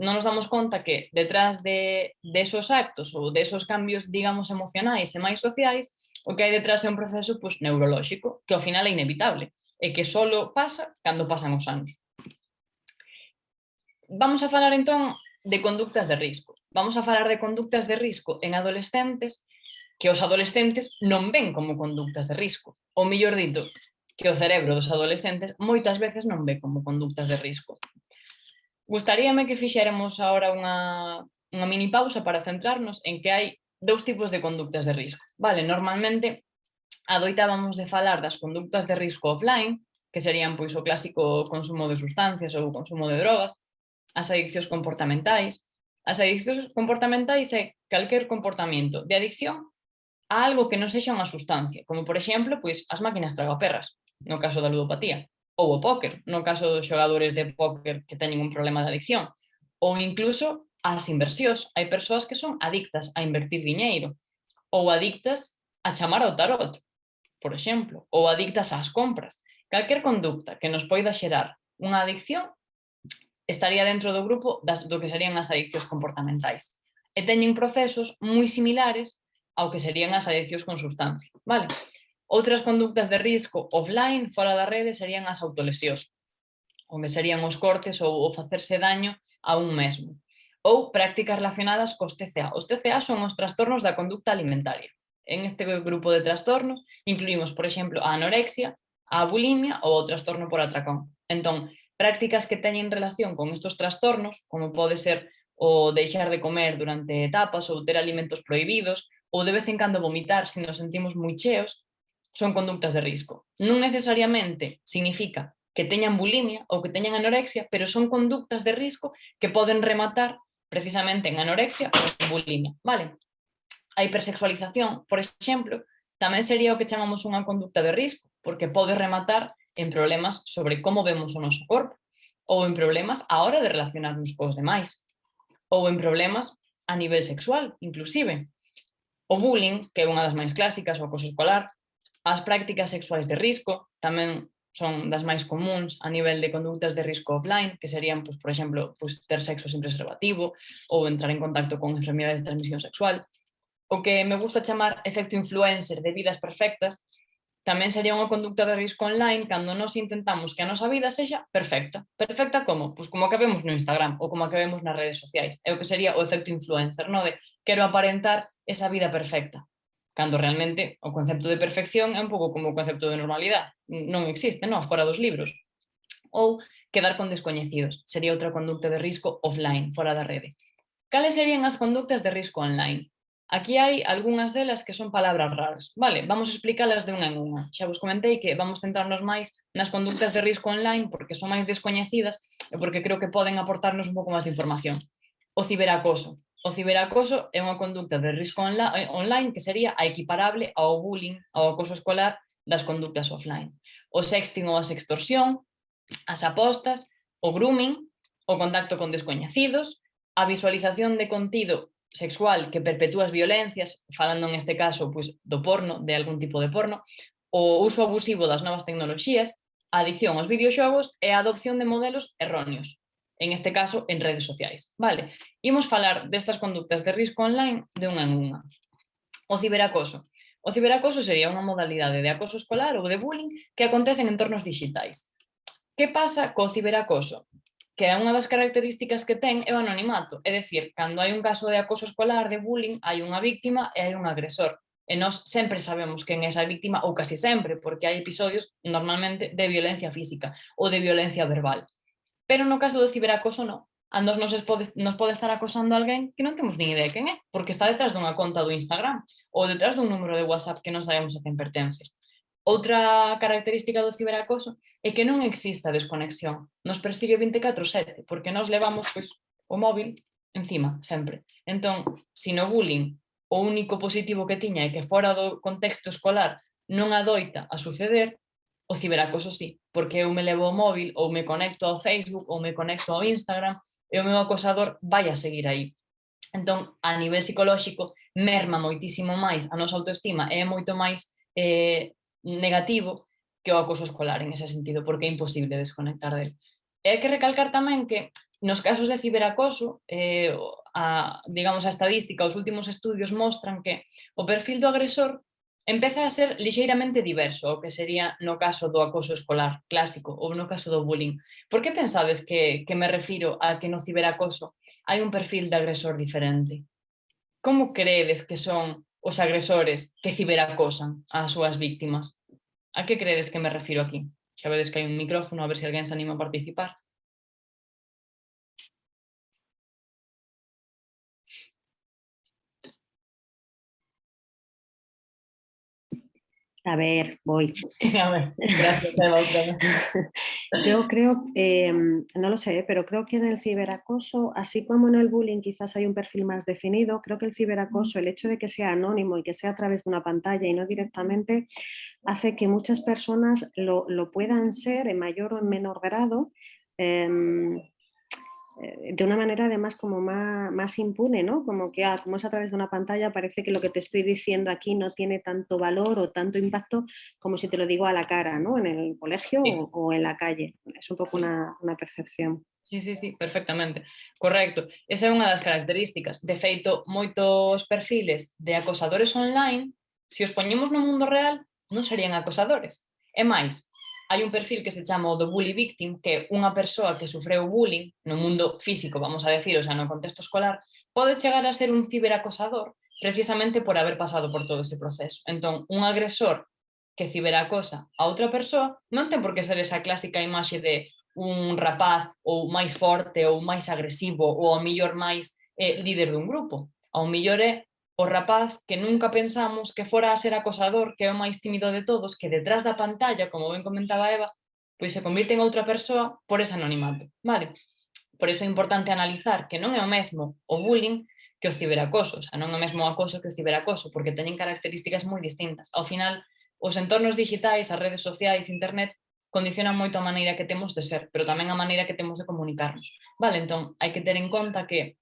non nos damos conta que detrás de esos actos ou de esos cambios, digamos, emocionais e máis sociais, o que hai detrás é un proceso pois, neurolóxico, que ao final é inevitable, e que só pasa cando pasan os anos. Vamos a falar entón de conductas de risco. Vamos a falar de conductas de risco en adolescentes que os adolescentes non ven como conductas de risco. Ou mellor dito, que o cerebro dos adolescentes moitas veces non ve como conductas de risco. Gustaríame que fixéramos agora unha mini pausa para centrarnos en que hai 2 tipos de conductas de risco. Vale, normalmente adoitábamos de falar das conductas de risco offline, que serían pois o clásico consumo de sustancias ou o consumo de drogas, as adiccións comportamentais. As adiccións comportamentais é calquer comportamento de adicción a algo que non sexa unha sustancia, como por exemplo, pois as máquinas tragaperras, no caso da ludopatía, ou o póker, no caso dos xogadores de póker que teñen un problema de adicción, ou incluso as inversións. Hai persoas que son adictas a invertir diñeiro, ou adictas a chamar ao tarot, por exemplo, ou adictas ás compras. Calquer conducta que nos poida xerar unha adicción estaría dentro do grupo do que serían as adiccións comportamentais. E teñen procesos moi similares ao que serían as adiccións con sustancia. Vale? Outras conductas de risco offline, fora da rede, serían as autolesións, onde serían os cortes ou o facerse daño a un mesmo. Ou prácticas relacionadas cos TCA. Os TCA son os trastornos da conducta alimentaria. En este grupo de trastornos incluímos, por exemplo, a anorexia, a bulimia ou o trastorno por atracón. Entón, prácticas que teñen relación con estes trastornos, como pode ser o deixar de comer durante etapas ou ter alimentos prohibidos, ou de vez en cando vomitar se nos sentimos moi cheos, son conductas de risco. Non necesariamente significa que teñan bulimia ou que teñan anorexia, pero son conductas de risco que poden rematar precisamente en anorexia ou en bulimia. Vale? A hipersexualización, por exemplo, tamén sería o que chamamos unha conducta de risco, porque pode rematar en problemas sobre como vemos o noso corpo, ou en problemas á hora de relacionarnos cos demais, ou en problemas a nivel sexual, inclusive. O bullying, que é unha das máis clásicas, o acoso escolar, as prácticas sexuais de risco, tamén son das máis comuns a nivel de conductas de risco offline, que serían, pois, por exemplo, pois, ter sexo sin preservativo ou entrar en contacto con enfermidades de transmisión sexual. o que me gusta chamar efecto influencer de vidas perfectas, tamén sería unha conducta de risco online cando nos intentamos que a nosa vida sexa perfecta. Perfecta como? Pois como a que vemos no Instagram ou como a que vemos nas redes sociais. É o que sería o efecto influencer, no? De quero aparentar esa vida perfecta. Cando realmente o concepto de perfección é un pouco como o concepto de normalidade. Non existe, non? Fora dos libros. Ou quedar con descoñecidos. Sería outra conducta de risco offline, fora da rede. Cales serían as conductas de risco online? Aquí hai algunhas delas que son palabras raras. Vale, vamos a explicalas de unha en unha. Xa vos comentei que vamos centrarnos máis nas conductas de risco online porque son máis descoñecidas e porque creo que poden aportarnos un pouco máis de información. O ciberacoso. O ciberacoso é unha conducta de risco online que sería a equiparable ao bullying, ao acoso escolar das conductas offline. O sexting ou a sextorsión, as apostas, o grooming, o contacto con descoñecidos, a visualización de contido sexual que perpetúa as violencias, falando neste caso pois, do porno, de algún tipo de porno, o uso abusivo das novas tecnoloxías, a adicción aos videoxogos e a adopción de modelos erróneos, en este caso en redes sociais. Vale, imos falar destas conductas de risco online de unha en unha. O ciberacoso. O ciberacoso sería unha modalidade de acoso escolar ou de bullying que acontece en entornos digitais. Que pasa co ciberacoso? Que unha das características que ten é o anonimato, é dicir, cando hai un caso de acoso escolar, de bullying, hai unha víctima e hai un agresor. E nós sempre sabemos quen é esa víctima, ou casi sempre, porque hai episodios normalmente de violencia física ou de violencia verbal. Pero no caso do ciberacoso non. A nos pode estar acosando alguén que non temos nin idea quen é, porque está detrás dunha conta do Instagram ou detrás dun número de WhatsApp que non sabemos a quen pertence. Outra característica do ciberacoso é que non existe a desconexión. Nos persigue 24/7, porque nós levamos pois, o móvil encima, sempre. Entón, se no bullying o único positivo que tiña é que fora do contexto escolar non adoita a suceder, o ciberacoso sí, porque eu me levo o móvil ou me conecto ao Facebook ou me conecto ao Instagram e o meu acosador vai a seguir aí. Entón, a nivel psicolóxico, merma moitísimo máis a nosa autoestima e é moito máis negativo que o acoso escolar en ese sentido, porque é imposible desconectar del. E hai que recalcar tamén que nos casos de ciberacoso, digamos a estadística, os últimos estudios mostran que o perfil do agresor empeza a ser lixeiramente diverso ao que sería no caso do acoso escolar clásico ou no caso do bullying. Por que pensades que me refiro a que no ciberacoso hai un perfil de agresor diferente? Como credes que son os agresores que ciberacosan ás súas víctimas? A que credes que me refiro aquí? Xa vedes que hai un micrófono, a ver se alguén se anima a participar. A ver, voy. A ver, gracias, Eva, otra vez. Yo creo, no lo sé, pero creo que en el ciberacoso, así como en el bullying quizás hay un perfil más definido, creo que el ciberacoso, el hecho de que sea anónimo y que sea a través de una pantalla y no directamente, hace que muchas personas lo puedan ser en mayor o en menor grado, de una manera además como más impune, ¿no? Como que como es a través de una pantalla, parece que lo que te estoy diciendo aquí no tiene tanto valor o tanto impacto como si te lo digo a la cara, ¿no? En el colegio Sí. o en la calle. Es un poco una percepción. Sí, perfectamente. Correcto. Esa é unha das características. De feito, moitos perfiles de acosadores online, se os poñemos no mundo real, non serían acosadores. É máis, hai un perfil que se chama o do bully victim, que unha persoa que sufreu bullying no mundo físico, vamos a decir, o sea, no contexto escolar, pode chegar a ser un ciberacosador precisamente por haber pasado por todo ese proceso. Entón, un agresor que ciberacosa a outra persoa non ten por que ser esa clásica imaxe de un rapaz ou máis forte ou máis agresivo ou ao millor máis líder dun grupo. Ao millor é o rapaz que nunca pensamos que fora a ser acosador, que é o máis tímido de todos, que detrás da pantalla, como ben comentaba Eva, pois se convirte en outra persoa por ese anonimato, vale? Por iso é importante analizar que non é o mesmo o bullying que o ciberacoso, o sea, non é o mesmo o acoso que o ciberacoso, porque teñen características moi distintas. Ao final, os entornos digitais, as redes sociais, internet, condicionan moito a maneira que temos de ser, pero tamén a maneira que temos de comunicarnos. Vale, entón, hai que ter en conta que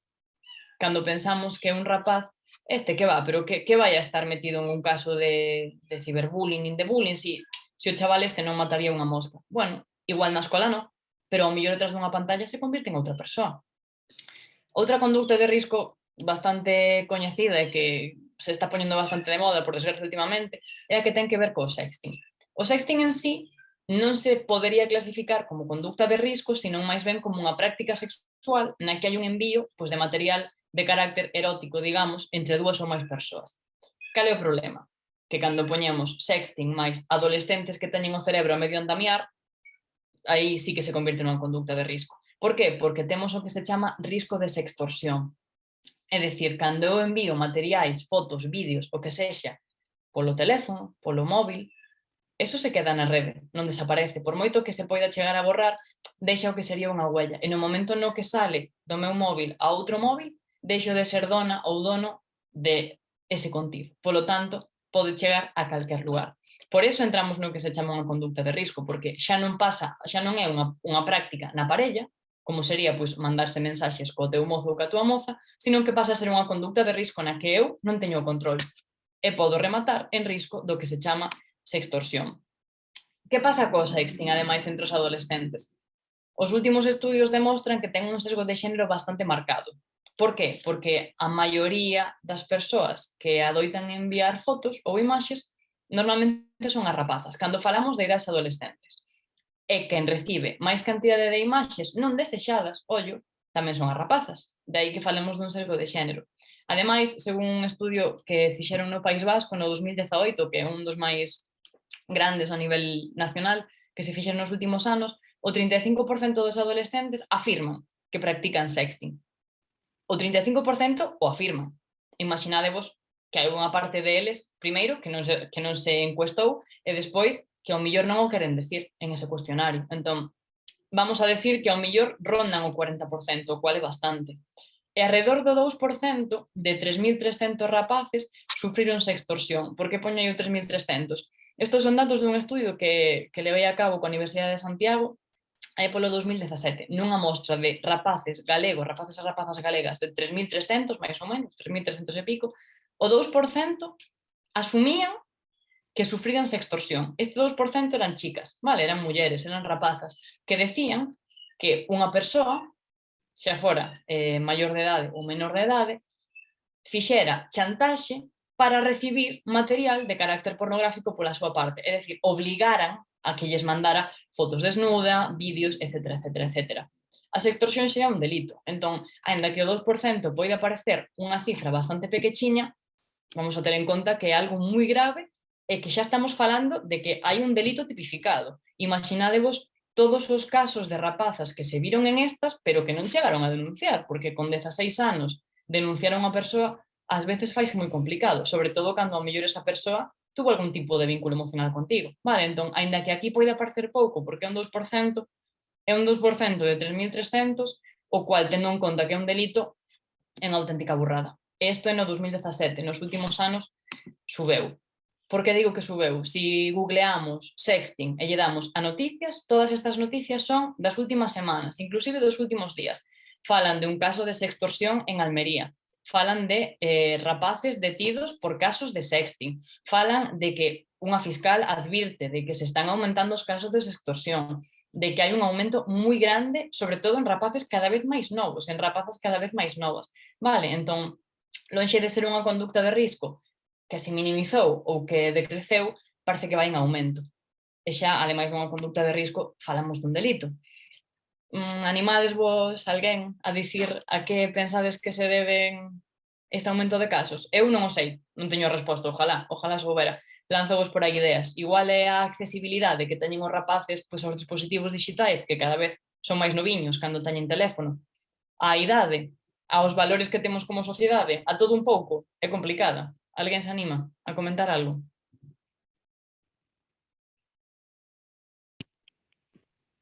cando pensamos que un rapaz que va, pero que vai a estar metido en un caso de ciberbullying, de bullying, se o chaval non mataría unha mosca. Bueno, igual na escola non, pero ao mellor detrás dunha pantalla se convirte en outra persoa. Outra conducta de risco bastante coñecida e que se está poñendo bastante de moda, por desgracia, últimamente, é a que ten que ver co sexting. O sexting en sí non se podería clasificar como conducta de risco, senón máis ben como unha práctica sexual na que hai un envío de material de carácter erótico, digamos, entre dúas ou máis persoas. Cal é o problema? Que cando poñemos sexting máis adolescentes que teñen o cerebro a medio andamiar, aí sí que se convirte nunha conducta de risco. Por qué? Porque temos o que se chama risco de sextorsión. É dicir, cando eu envío materiais, fotos, vídeos, o que sexa, polo teléfono, polo móvil, eso se queda na rede, non desaparece. Por moito que se poida chegar a borrar, deixa o que sería unha huella. E no momento no que sale do meu móvil a outro móvil, deixo de ser dona ou dono de ese contido. Polo tanto, pode chegar a calquer lugar. Por eso entramos no que se chama unha conducta de risco, porque xa non é unha práctica na parella, como sería mandarse mensaxes co teu mozo ou ca tua moza, sino que pasa a ser unha conducta de risco na que eu non teño control e podo rematar en risco do que se chama sextorsión. Que pasa co sexting, ademais, entre os adolescentes? Os últimos estudios demostran que ten un sesgo de xénero bastante marcado. Por qué? Porque a maioría das persoas que adoitan enviar fotos ou imaxes normalmente son as rapazas, cando falamos de idades adolescentes. E quen recibe máis cantidade de imaxes non desexadas, ollo, tamén son as rapazas. De aí que falemos dun sesgo de xénero. Ademais, según un estudio que fixeron no País Vasco no 2018, que é un dos máis grandes a nivel nacional, que se fixeron nos últimos anos, o 35% dos adolescentes afirman que practican sexting. O 35% o afirman. Imaginadevos que hai unha parte deles, primeiro, que non se encuestou, e despois que ao millor non o queren decir en ese cuestionario. Entón, vamos a decir que ao millor rondan o 40%, o cual é bastante. E alrededor do 2% de 3.300 rapaces sufriron sextorsión. Por que poño aí o 3.300? Estos son datos dun estudio que levei a cabo coa Universidade de Santiago aí polo 2017, nunha mostra de rapaces galegos, rapaces e rapazas galegas de 3.300, máis ou menos, 3.300 e pico, o 2% asumían que sufrían sextorsión. Este 2% eran chicas, vale, eran mulleres, eran rapazas, que decían que unha persoa, xa fora maior de idade ou menor de idade, fixera chantaxe para recibir material de carácter pornográfico pola súa parte, é dicir, obligaran a que lles mandara fotos desnuda, vídeos, etc. A sextorsión xa é un delito, entón, aínda que o 2% poida parecer unha cifra bastante pequechiña, vamos a ter en conta que é algo moi grave e que xa estamos falando de que hai un delito tipificado. Imaginádevos todos os casos de rapazas que se viron en estas, pero que non chegaron a denunciar, porque con 16 anos denunciar a unha persoa ás veces faise moi complicado, sobre todo cando ao mellor esa persoa tuvo algún tipo de vínculo emocional contigo. Vale, entón, aínda que aquí poida parecer pouco, porque é un 2%, é un 2% de 3.300, o cual, tendo en conta que é un delito, é unha auténtica burrada. E isto é no 2017, nos últimos anos subeu. Por que digo que subeu? Si googleamos sexting e lle damos a noticias, todas estas noticias son das últimas semanas, inclusive dos últimos días. Falan de un caso de sextorsión en Almería, falan de rapaces detidos por casos de sexting, falan de que unha fiscal advirte de que se están aumentando os casos de sextorsión, de que hai un aumento moi grande, sobre todo en rapaces cada vez máis novos, en rapazas cada vez máis novas. Vale, entón, lonxe de ser unha conducta de risco que se minimizou ou que decreceu, parece que vai en aumento. E xa, ademais dunha conducta de risco, falamos dun delito. Animadesvos alguén a dicir a que pensades que se deben este aumento de casos? Eu non o sei, non teño a resposta, ojalá soubera. Lanzovos por aí ideas. Igual é a accesibilidade que teñen os rapaces aos dispositivos digitais, que cada vez son máis noviños cando teñen teléfono. A idade, aos valores que temos como sociedade, a todo un pouco, é complicada. Alguén se anima a comentar algo?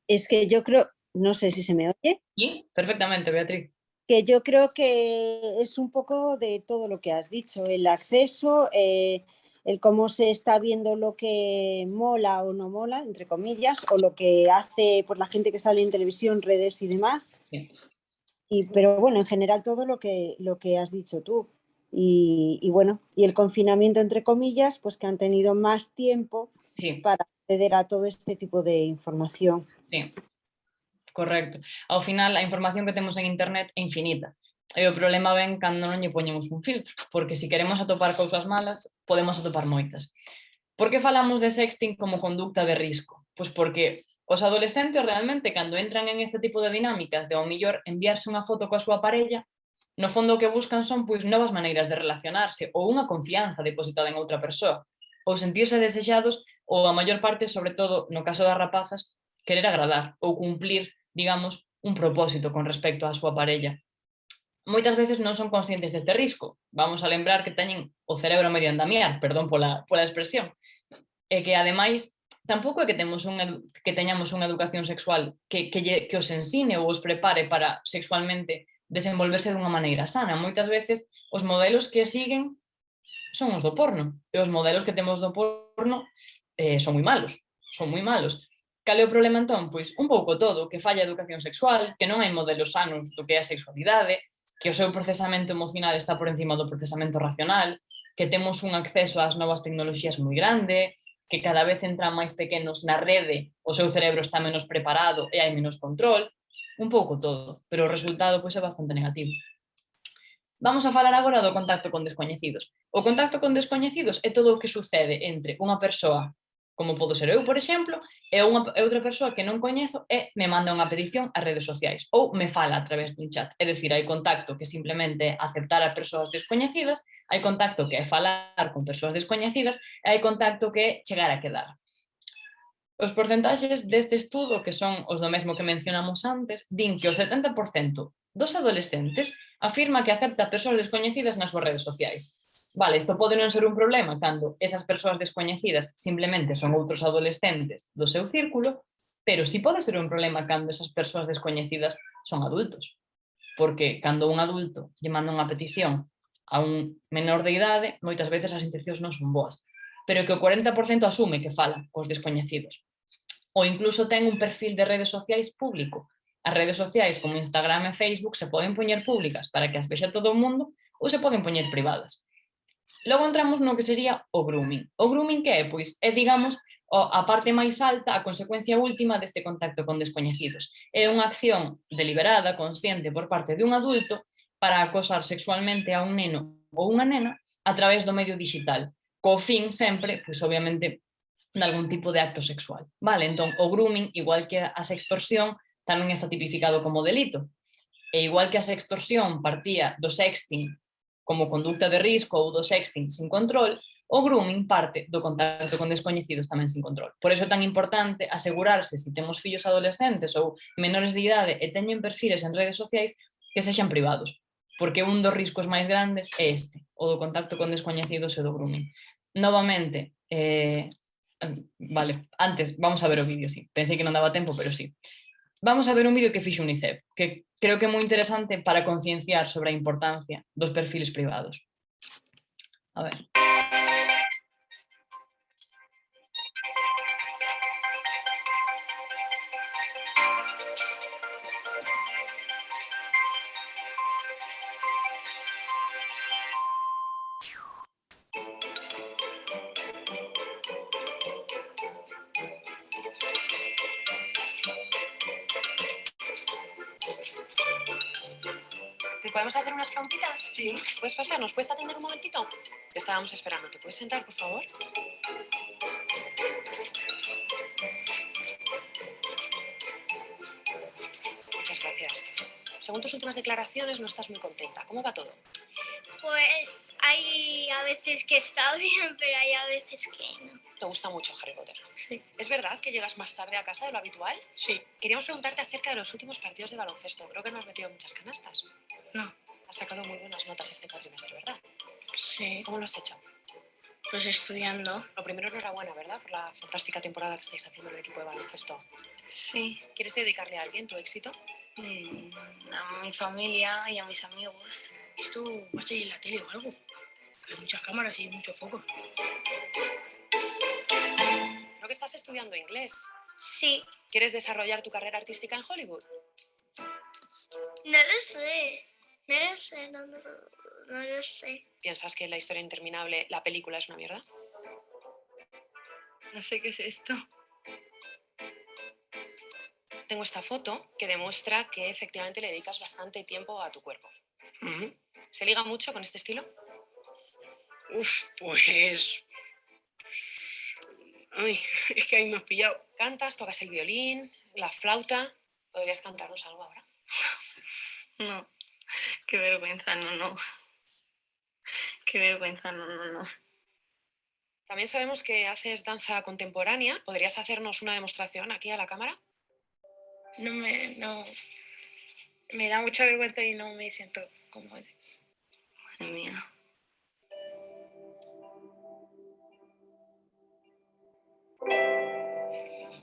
Es que yo creo, no sé si se me oye. Sí, perfectamente, Beatriz. Que yo creo que es un poco de todo lo que has dicho, el acceso, el cómo se está viendo lo que mola o no mola, entre comillas, o lo que hace pues, la gente que sale en televisión, redes y demás. Sí. Pero bueno, en general todo lo que has dicho tú. Y bueno, y el confinamiento, entre comillas, pues que han tenido más tiempo para acceder a todo este tipo de información. Sí, correcto. Ao final, a información que temos en internet é infinita. E o problema ven cando non lle poñemos un filtro, porque se queremos atopar cousas malas, podemos atopar moitas. Por que falamos de sexting como conducta de risco? Pois porque os adolescentes realmente, cando entran en este tipo de dinámicas de ao millor enviarse unha foto coa súa parella, no fondo o que buscan son pois novas maneiras de relacionarse ou unha confianza depositada en outra persoa, ou sentirse desexados ou a maior parte, sobre todo no caso das rapazas, querer agradar ou cumplir, digamos, un propósito con respecto á súa parella. Moitas veces non son conscientes deste risco. Vamos a lembrar que teñen o cerebro medio andamiar, perdón pola expresión, e que ademais tampouco é que teñamos unha educación sexual que os ensine ou os prepare para sexualmente desenvolverse dunha maneira sana. Moitas veces os modelos que siguen son os do porno, e os modelos que temos do porno son moi malos, son moi malos. Cal é o problema entón? Pois un pouco todo, que falla a educación sexual, que non hai modelos sanos do que é a sexualidade, que o seu procesamento emocional está por encima do procesamento racional, que temos un acceso ás novas tecnoloxías moi grande, que cada vez entran máis pequenos na rede, o seu cerebro está menos preparado e hai menos control, un pouco todo, pero o resultado pois é bastante negativo. Vamos a falar agora do contacto con descoñecidos. O contacto con descoñecidos é todo o que sucede entre unha persoa, como podo ser eu, por exemplo, e outra persoa que non coñezo e me manda unha petición ás redes sociais ou me fala a través dun chat. É dicir, hai contacto que simplemente é aceptar a persoas descoñecidas, hai contacto que é falar con persoas descoñecidas e hai contacto que é chegar a quedar. Os porcentaxes deste estudo, que son os do mesmo que mencionamos antes, din que o 70% dos adolescentes afirma que acepta persoas descoñecidas nas súas redes sociais. Vale, isto pode non ser un problema cando esas persoas descoñecidas simplemente son outros adolescentes do seu círculo, pero sí pode ser un problema cando esas persoas descoñecidas son adultos. Porque cando un adulto lle manda unha petición a un menor de idade, moitas veces as intencións non son boas, pero que o 40% asume que fala cos descoñecidos. Ou incluso ten un perfil de redes sociais público. As redes sociais como Instagram e Facebook se poden poñer públicas para que as vexa todo o mundo ou se poden poñer privadas. Logo entramos no que sería o grooming. O grooming que é? Pois é, digamos, a parte máis alta, a consecuencia última deste contacto con descoñecidos. É unha acción deliberada, consciente por parte de un adulto para acosar sexualmente a un neno ou unha nena a través do medio digital, co fin sempre, pois obviamente, de algún tipo de acto sexual. Vale, entón o grooming, igual que a sextorsión, tamén está tipificado como delito. E igual que a sextorsión partía do sexting como conducta de risco ou do sexting sin control, o grooming parte do contacto con descoñecidos tamén sin control. Por iso é tan importante asegurarse, se temos fillos adolescentes ou menores de idade e teñen perfiles en redes sociais, que sexan privados, porque un dos riscos máis grandes é este, o do contacto con descoñecidos e do grooming. Novamente, vale, antes vamos a ver o vídeo, sí. Pensei que non daba tempo, pero sí. Vamos a ver un vídeo que fixo UNICEF, que creo que é moi interesante para concienciar sobre a importancia dos perfiles privados. A ver. ¿Te podemos hacer unas preguntitas? Sí. ¿Puedes pasar? ¿Nos puedes atender un momentito? Te estábamos esperando. ¿Te puedes sentar, por favor? Muchas gracias. Según tus últimas declaraciones, no estás muy contenta. ¿Cómo va todo? Pues hay a veces que está bien, pero hay a veces que no. ¿Te gusta mucho Harry Potter? Sí. ¿Es verdad que llegas más tarde a casa de lo habitual? Sí. Queríamos preguntarte acerca de los últimos partidos de baloncesto. Creo que no has metido muchas canastas. No. Has sacado muy buenas notas este cuatrimestre, ¿verdad? Sí. ¿Cómo lo has hecho? Pues estudiando. Lo primero, enhorabuena, ¿verdad? Por la fantástica temporada que estáis haciendo en el equipo de baloncesto. Sí. ¿Quieres dedicarle a alguien tu éxito? A mi familia y a mis amigos. ¿Esto va a salir en la tele o algo? Hay muchas cámaras y muchos focos. Creo que estás estudiando inglés. Sí. ¿Quieres desarrollar tu carrera artística en Hollywood? No lo sé. No lo sé. ¿Piensas que La historia interminable, la película, es una mierda? No sé qué es esto. Tengo esta foto que demuestra que efectivamente le dedicas bastante tiempo a tu cuerpo. ¿Se liga mucho con este estilo? Uf, pues... Ay, es que ahí me has pillado. ¿Cantas, tocas el violín, la flauta? ¿Podrías cantarnos algo ahora? No, qué vergüenza, no. Qué vergüenza, no. También sabemos que haces danza contemporánea. ¿Podrías hacernos una demostración aquí a la cámara? No. Me da mucha vergüenza y no me siento cómoda. Madre mía.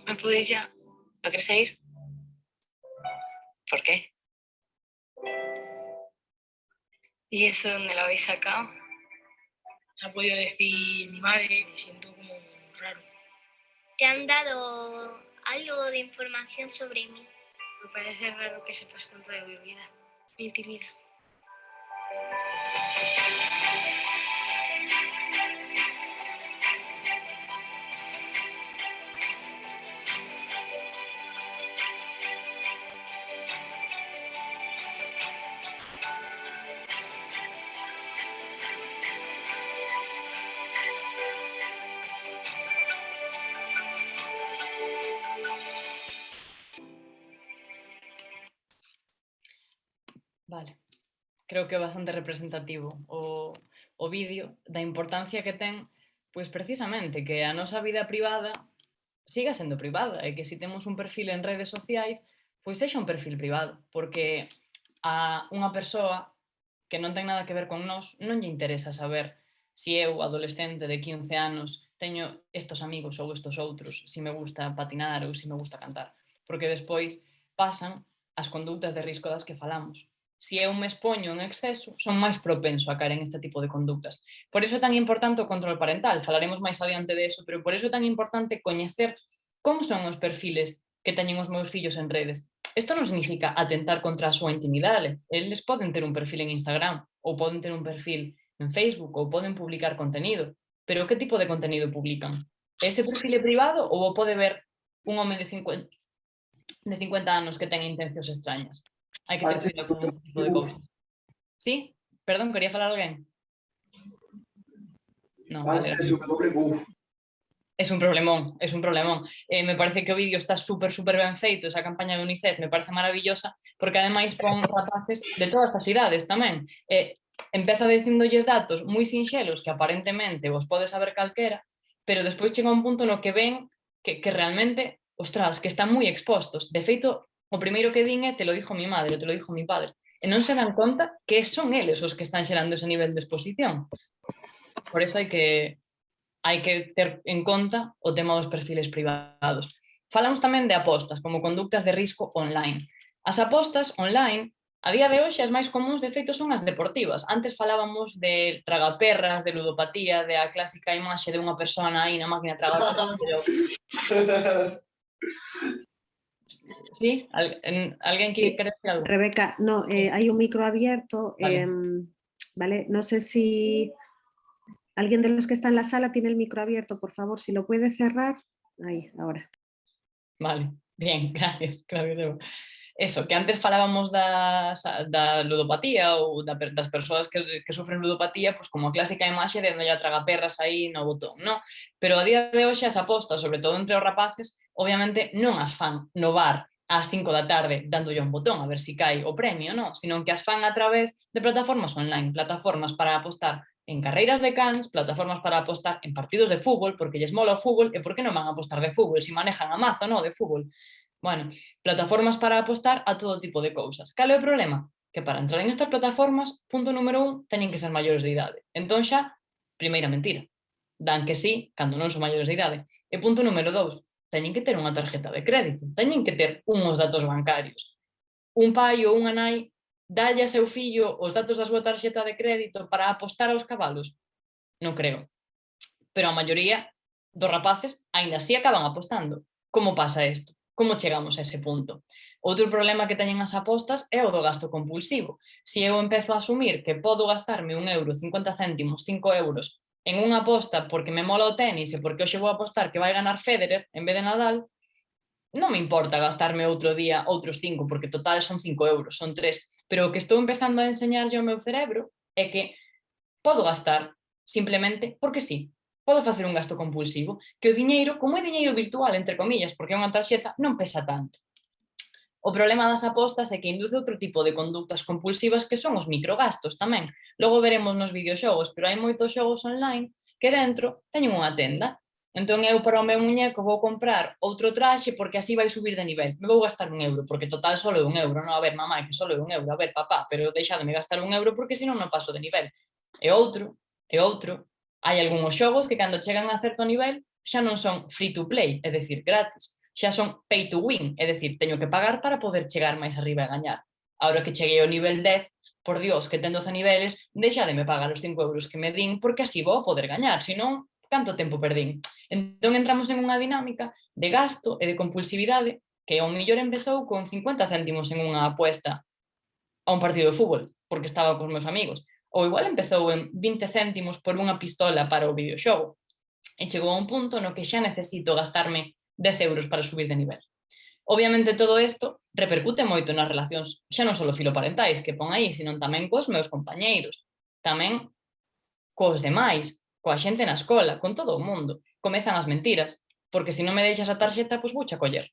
¿Me podéis ya? ¿No quieres ir? ¿Por qué? ¿Y eso dónde lo habéis sacado? Se ha podido decir mi madre, me siento como raro. ¿Te han dado algo de información sobre mí? Me parece raro que sepas tanto de mi vida. Me intimida. Vale, creo que é bastante representativo o vídeo da importancia que ten, pois precisamente que a nosa vida privada siga sendo privada e que se temos un perfil en redes sociais, pois sexa un perfil privado, porque a unha persoa que non ten nada que ver con nós non lle interesa saber se eu, adolescente de 15 anos, teño estos amigos ou estos outros, se me gusta patinar ou se me gusta cantar, porque despois pasan as conductas de risco das que falamos. Se eu me expoño en exceso, son máis propenso a caer en este tipo de conductas. Por iso é tan importante o control parental, falaremos máis adiante de eso, pero por iso é tan importante coñecer como son os perfiles que teñen os meus fillos en redes. Isto non significa atentar contra a súa intimidade. Eles poden ter un perfil en Instagram, ou poden ter un perfil en Facebook, ou poden publicar contenido. Pero que tipo de contenido publican? Ese perfil é privado ou o pode ver un home de 50 anos que ten intencións extrañas? Hai que ter cuidado con este tipo de cousas. Sí? Perdón, quería falar alguén? Non, vale. Es un problemón. Me parece que o vídeo está super ben feito, esa campaña de UNICEF me parece maravillosa, porque ademais pon rapaces de todas as idades tamén. Empeza dicindolles datos moi sinxelos que aparentemente os pode saber calquera, pero despois chega un punto no que ven que realmente, ostras, que están moi expostos. De feito, o primeiro que din é te lo dijo mi madre, te lo dijo mi padre. E non se dan conta que son eles os que están xerando ese nivel de exposición. Por iso hai que ter en conta o tema dos perfiles privados. Falamos tamén de apostas, como conductas de risco online. As apostas online, a día de hoxe, as máis comuns, de feito, son as deportivas. Antes falábamos de tragaperras, de ludopatía, de a clásica imaxe de unha persona aí na máquina tragaperras, pero... Sí? Alguén que quere decir algo? Rebeca, no, hay un micro abierto, Vale. ¿vale? No sé si alguien de los que está en la sala tiene el micro abierto, por favor, si lo puede cerrar. Ahí, ahora. Vale, bien, gracias, Eva. Eso, que antes falábamos da ludopatía ou das persoas que sofren ludopatía, pues como a clásica imaxe de onde lla tragaperras aí no botón, no? Pero a día de hoxe as apostas, sobre todo entre os rapaces, obviamente non as fan no bar ás 5 da tarde dándolle un botón a ver si cae o premio, no? Sino que as fan a través de plataformas online, plataformas para apostar en carreiras de cans, plataformas para apostar en partidos de fútbol, porque lles mola o fútbol, e por que non van a apostar de fútbol, se manejan a mazo, no, de fútbol. Bueno, plataformas para apostar a todo tipo de cousas. Cal é o problema? Que para entrar en estas plataformas, punto número 1, teñen que ser maiores de idade. Entón xa, primeira mentira. Dan que sí, cando non son maiores de idade. E punto número 2, teñen que ter unha tarjeta de crédito. Teñen que ter uns datos bancarios. Un pai ou unha nai dalle a seu fillo os datos da súa tarxeta de crédito para apostar aos cabalos? Non creo. Pero a maioría dos rapaces aínda así acaban apostando. Como pasa isto? Como chegamos a ese punto? Outro problema que teñen as apostas é o do gasto compulsivo. Se eu empezo a asumir que podo gastarme 1 euro, 50 céntimos, 5 euros en unha aposta porque me mola o tenis e porque hoxe vou apostar que vai ganar Federer en vez de Nadal, non me importa gastarme outro día outros 5, porque total son 5 euros, son 3. Pero o que estou empezando a enseñarlle ao meu cerebro é que podo gastar simplemente porque sí. Podo facer un gasto compulsivo, que o diñeiro, como é diñeiro virtual, entre comillas, porque é unha tarxeta, non pesa tanto. O problema das apostas é que induce outro tipo de conductas compulsivas que son os microgastos tamén. Logo veremos nos videoxogos, pero hai moitos xogos online que dentro teñen unha tenda. Entón eu para o meu muñeco vou comprar outro traxe porque así vai subir de nivel. Me vou gastar €1, porque total solo é €1. Non, a ver, mamá, que solo é €1. A ver, papá, pero deixademe gastar €1 porque senón non paso de nivel. E outro. Hai algúns xogos que cando chegan a certo nivel xa non son free to play, é dicir, gratis. Xa son pay to win, é dicir, teño que pagar para poder chegar máis arriba e gañar. Agora que cheguei ao nivel 10, por Dios, que ten 12 niveles, deixademe pagar os €5 que me din porque así vou poder gañar, senón, canto tempo perdín? Entón entramos en unha dinámica de gasto e de compulsividade que ao mellor empezou con 50 céntimos en unha apuesta a un partido de fútbol, porque estaba cos meus amigos. Ou igual empezou en 20 céntimos por unha pistola para o videoxogo. E chegou a un punto no que xa necesito gastarme €10 para subir de nivel. Obviamente todo isto repercute moito nas relacións, xa non só filoparentais que pon aí, senón tamén cos meus compañeiros, tamén cos demais, coa xente na escola, con todo o mundo. Comezan as mentiras, porque se non me deixas a tarxeta, pois vouche a coller.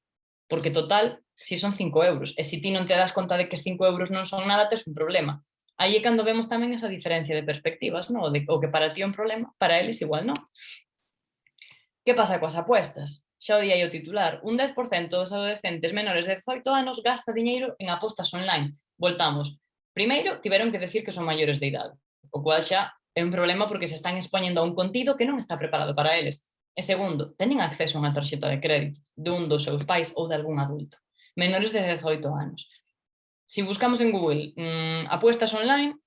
Porque total, si son €5, e se ti non te das conta de que os €5 non son nada, tes un problema. Aí é cando vemos tamén esa diferencia de perspectivas, no? O que para ti é un problema, para eles igual non. Que pasa coas apuestas? Xa o día o titular, un 10% dos adolescentes menores de 18 anos gasta diñeiro en apostas online. Voltamos. Primeiro, tiveron que decir que son maiores de idade, o cual xa é un problema porque se están expoñendo a un contido que non está preparado para eles. E segundo, teñen acceso a unha tarxeta de crédito dun dos seus pais ou de algún adulto. Menores de 18 anos. Si buscamos en Google apuestas online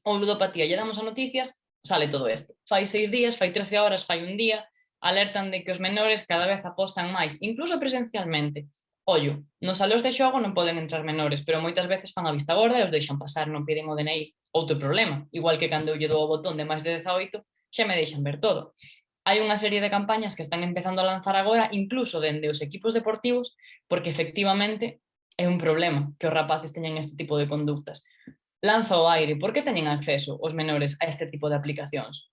ou ludopatía, lle damos a noticias, sale todo isto. Fai 6 días, fai 13 horas, fai un día, alertan de que os menores cada vez apostan máis, incluso presencialmente. Ollo, nos salóns de xogo non poden entrar menores, pero moitas veces fan a vista gorda e os deixan pasar, non piden o DNI. Outro problema, igual que cando eu lle dou o botón de máis de 18, xa me deixan ver todo. Hai unha serie de campañas que están empezando a lanzar agora, incluso dende os equipos deportivos, porque efectivamente é un problema que os rapaces teñan este tipo de conductas. Lanza ao aire, por que teñen acceso os menores a este tipo de aplicacións?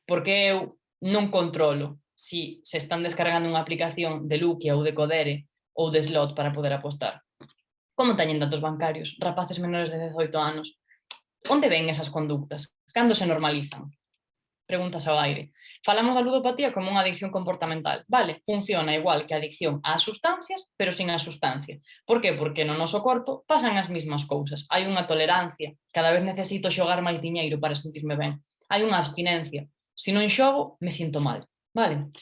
Porque eu non controlo si se están descargando unha aplicación de Luquia ou de Codere ou de Slot para poder apostar. Como teñen datos bancarios? Rapaces menores de 18 anos. Onde ven esas conductas? Cando se normalizan? Preguntas ao aire. Falamos da ludopatía como unha adicción comportamental. Vale, funciona igual que a adicción ás sustancias, pero sin a sustancia. Por que? Porque no noso corpo pasan as mesmas cousas. Hai unha tolerancia. Cada vez necesito xogar máis diñeiro para sentirme ben. Hai unha abstinencia. Se non xogo, me sinto mal. Vale?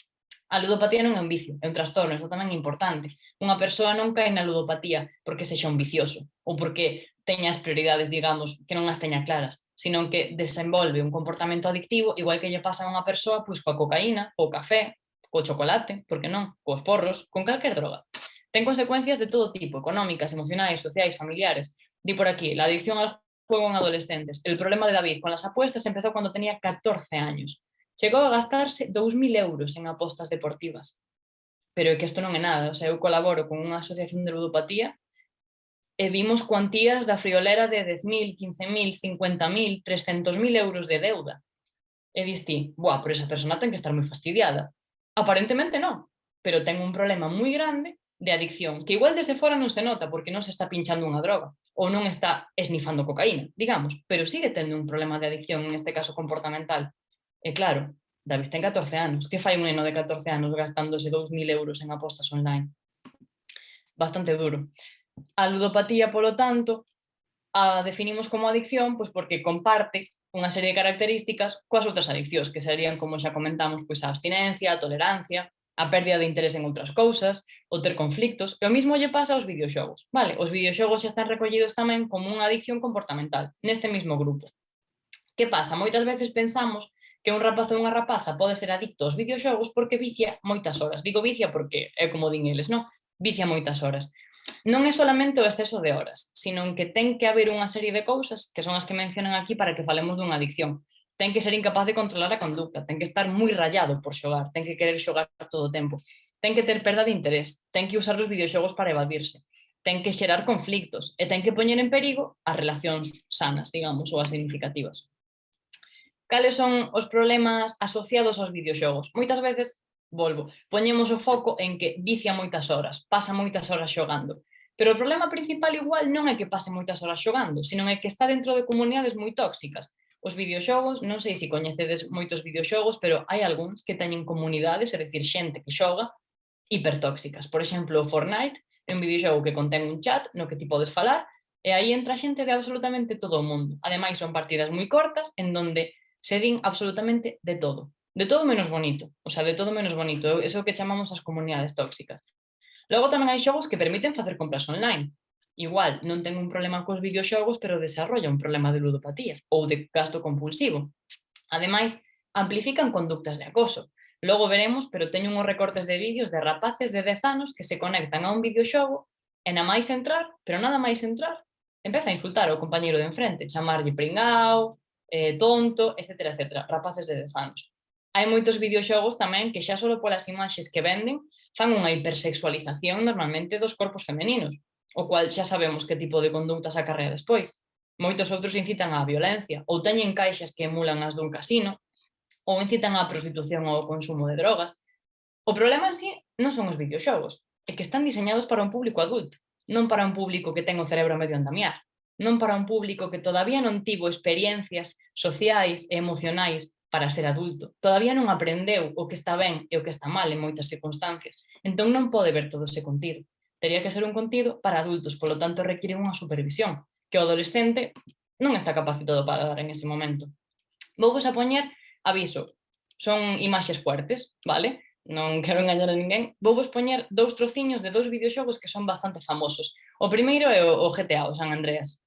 A ludopatía non é un vicio, é un trastorno, iso tamén é importante. Unha persoa non cae na ludopatía porque sexa un vicioso ou porque teña as prioridades, digamos, que non as teña claras, senón que desenvolve un comportamento adictivo igual que lle pasa a unha persoa pois coa cocaína, co café, co chocolate, por que non, cos porros, con calquer droga. Ten consecuencias de todo tipo, económicas, emocionais, sociais, familiares. Di por aquí, la adicción al juego en adolescentes. El problema de David con las apuestas empezó cuando tenía 14 años. Chegou a gastarse €2.000 en apostas deportivas. Pero é que isto non é nada, o sea, eu colaboro con unha asociación de ludopatía e vimos cuantías da friolera de 10.000, 15.000, 50.000, 300.000 euros de deuda. E diste, buah, pero esa persona ten que estar moi fastidiada. Aparentemente non, pero ten un problema moi grande de adicción, que igual desde fora non se nota porque non se está pinchando unha droga ou non está esnifando cocaína, digamos, pero sigue tendo un problema de adicción, en este caso comportamental. E claro, David ten 14 anos. Que fai un neno de 14 anos gastándose €2.000 en apostas online? Bastante duro. A ludopatía, polo tanto, a definimos como adicción pois porque comparte unha serie de características coas outras adiccións, que serían, como xa comentamos, pois a abstinencia, a tolerancia, a pérdida de interés en outras cousas, o ter conflictos, e o mismo lle pasa aos videoxogos. Vale, os videoxogos xa están recollidos tamén como unha adicción comportamental, neste mesmo grupo. Que pasa? Moitas veces pensamos que un rapaz ou unha rapaza pode ser adicto aos videoxogos porque vicia moitas horas. Digo vicia porque é como din eles, non? Vicia moitas horas. Non é solamente o exceso de horas, sino que ten que haber unha serie de cousas que son as que mencionan aquí para que falemos dunha adicción. Ten que ser incapaz de controlar a conducta, ten que estar moi rayado por xogar, ten que querer xogar todo o tempo, ten que ter perda de interés, ten que usar os videoxogos para evadirse, ten que xerar conflictos e ten que poñer en perigo as relacións sanas, digamos, ou as significativas. Cales son os problemas asociados aos videoxogos? Moitas veces, poñemos o foco en que vicia moitas horas, pasa moitas horas xogando. Pero o problema principal igual non é que pase moitas horas xogando, sino é que está dentro de comunidades moi tóxicas. Os videoxogos, non sei se coñecedes moitos videoxogos, pero hai algúns que teñen comunidades, é dicir, xente que xoga, hipertóxicas. Por exemplo, o Fortnite é un videoxogo que contén un chat no que ti podes falar e aí entra xente de absolutamente todo o mundo. Ademais, son partidas moi cortas en donde se din absolutamente de todo. De todo menos bonito. O sea, de todo menos bonito. Eso que chamamos as comunidades tóxicas. Logo tamén hai xogos que permiten facer compras online. Igual, non ten un problema cos videoxogos, pero desarrolla un problema de ludopatía ou de gasto compulsivo. Ademais, amplifican conductas de acoso. Logo veremos, pero teño uns recortes de vídeos de rapaces de 10 anos que se conectan a un videoxogo e na máis entrar, pero nada máis entrar, empeza a insultar ao compañeiro de enfrente, chamarlle pringao, tonto, etc, etc. Rapaces de 10 anos. Hai moitos videoxogos tamén que xa só polas imaxes que venden fan unha hipersexualización normalmente dos corpos femeninos, o cual xa sabemos que tipo de conductas acarrea despois. Moitos outros incitan á violencia, ou teñen caixas que emulan as dun casino, ou incitan á prostitución ou ao consumo de drogas. O problema en sí non son os videoxogos, é que están diseñados para un público adulto, non para un público que ten o cerebro medio andamiar, non para un público que todavía non tivo experiencias sociais e emocionais para ser adulto. Todavía non aprendeu o que está ben e o que está mal en moitas circunstancias. Entón non pode ver todo ese contido. Tería que ser un contido para adultos, polo tanto require unha supervisión, que o adolescente non está capacitado para dar en ese momento. Vou a poñer, aviso, son imaxes fuertes, vale? Non quero engañar a ninguén. Vou poñer 2 trociños de 2 videoxogos que son bastante famosos. O primeiro é o GTA, o San Andreas.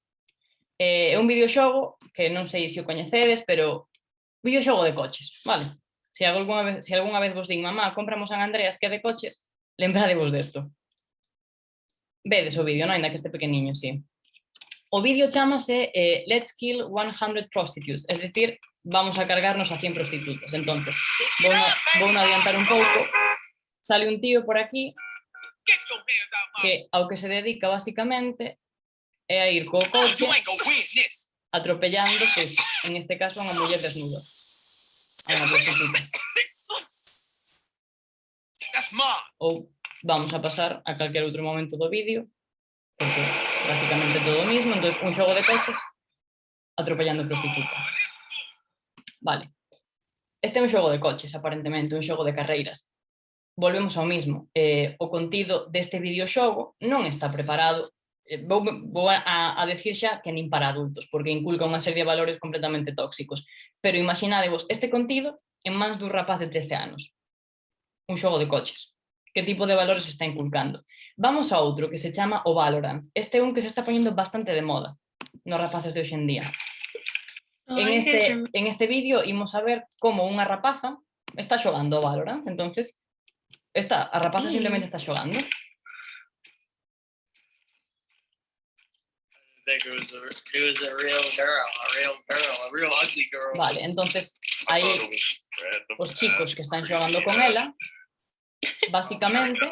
É un videoxogo que non sei se o coñecedes, pero videoxogo de coches, vale? Se algunha vez vos din, mamá, compramos San Andreas que é de coches, lembradevos desto. Vedes o vídeo, non? Ainda que este pequeniño, sí. O vídeo chamase Let's Kill 100 Prostitutes, es decir, vamos a cargarnos a 100 prostitutas. Entonces, vou adiantar un pouco. Sale un tío por aquí que ao que se dedica basicamente é a ir co coche atropellando, pues, en este caso, a unha muller desnuda. A unha prostituta. Ou vamos a pasar a calquer outro momento do vídeo, porque basicamente todo o mismo. Entón, un xogo de coches atropellando prostituta. Vale. Este é un xogo de coches, aparentemente, un xogo de carreiras. Volvemos ao mismo. O contido deste videoxogo non está preparado. Vou a decir xa que nin para adultos, porque inculca unha serie de valores completamente tóxicos. Pero imaginadevos este contido en mans dun rapaz de 13 anos. Un xogo de coches. Que tipo de valores está inculcando? Vamos a outro que se chama o Valorant. Este é un que se está poñendo bastante de moda nos rapaces de hoxe en día. En este vídeo imos a ver como unha rapaza está xogando o Valorant. Entonces, a rapaza simplemente está xogando. Vale, entonces aí os chicos que están xogando con ela basicamente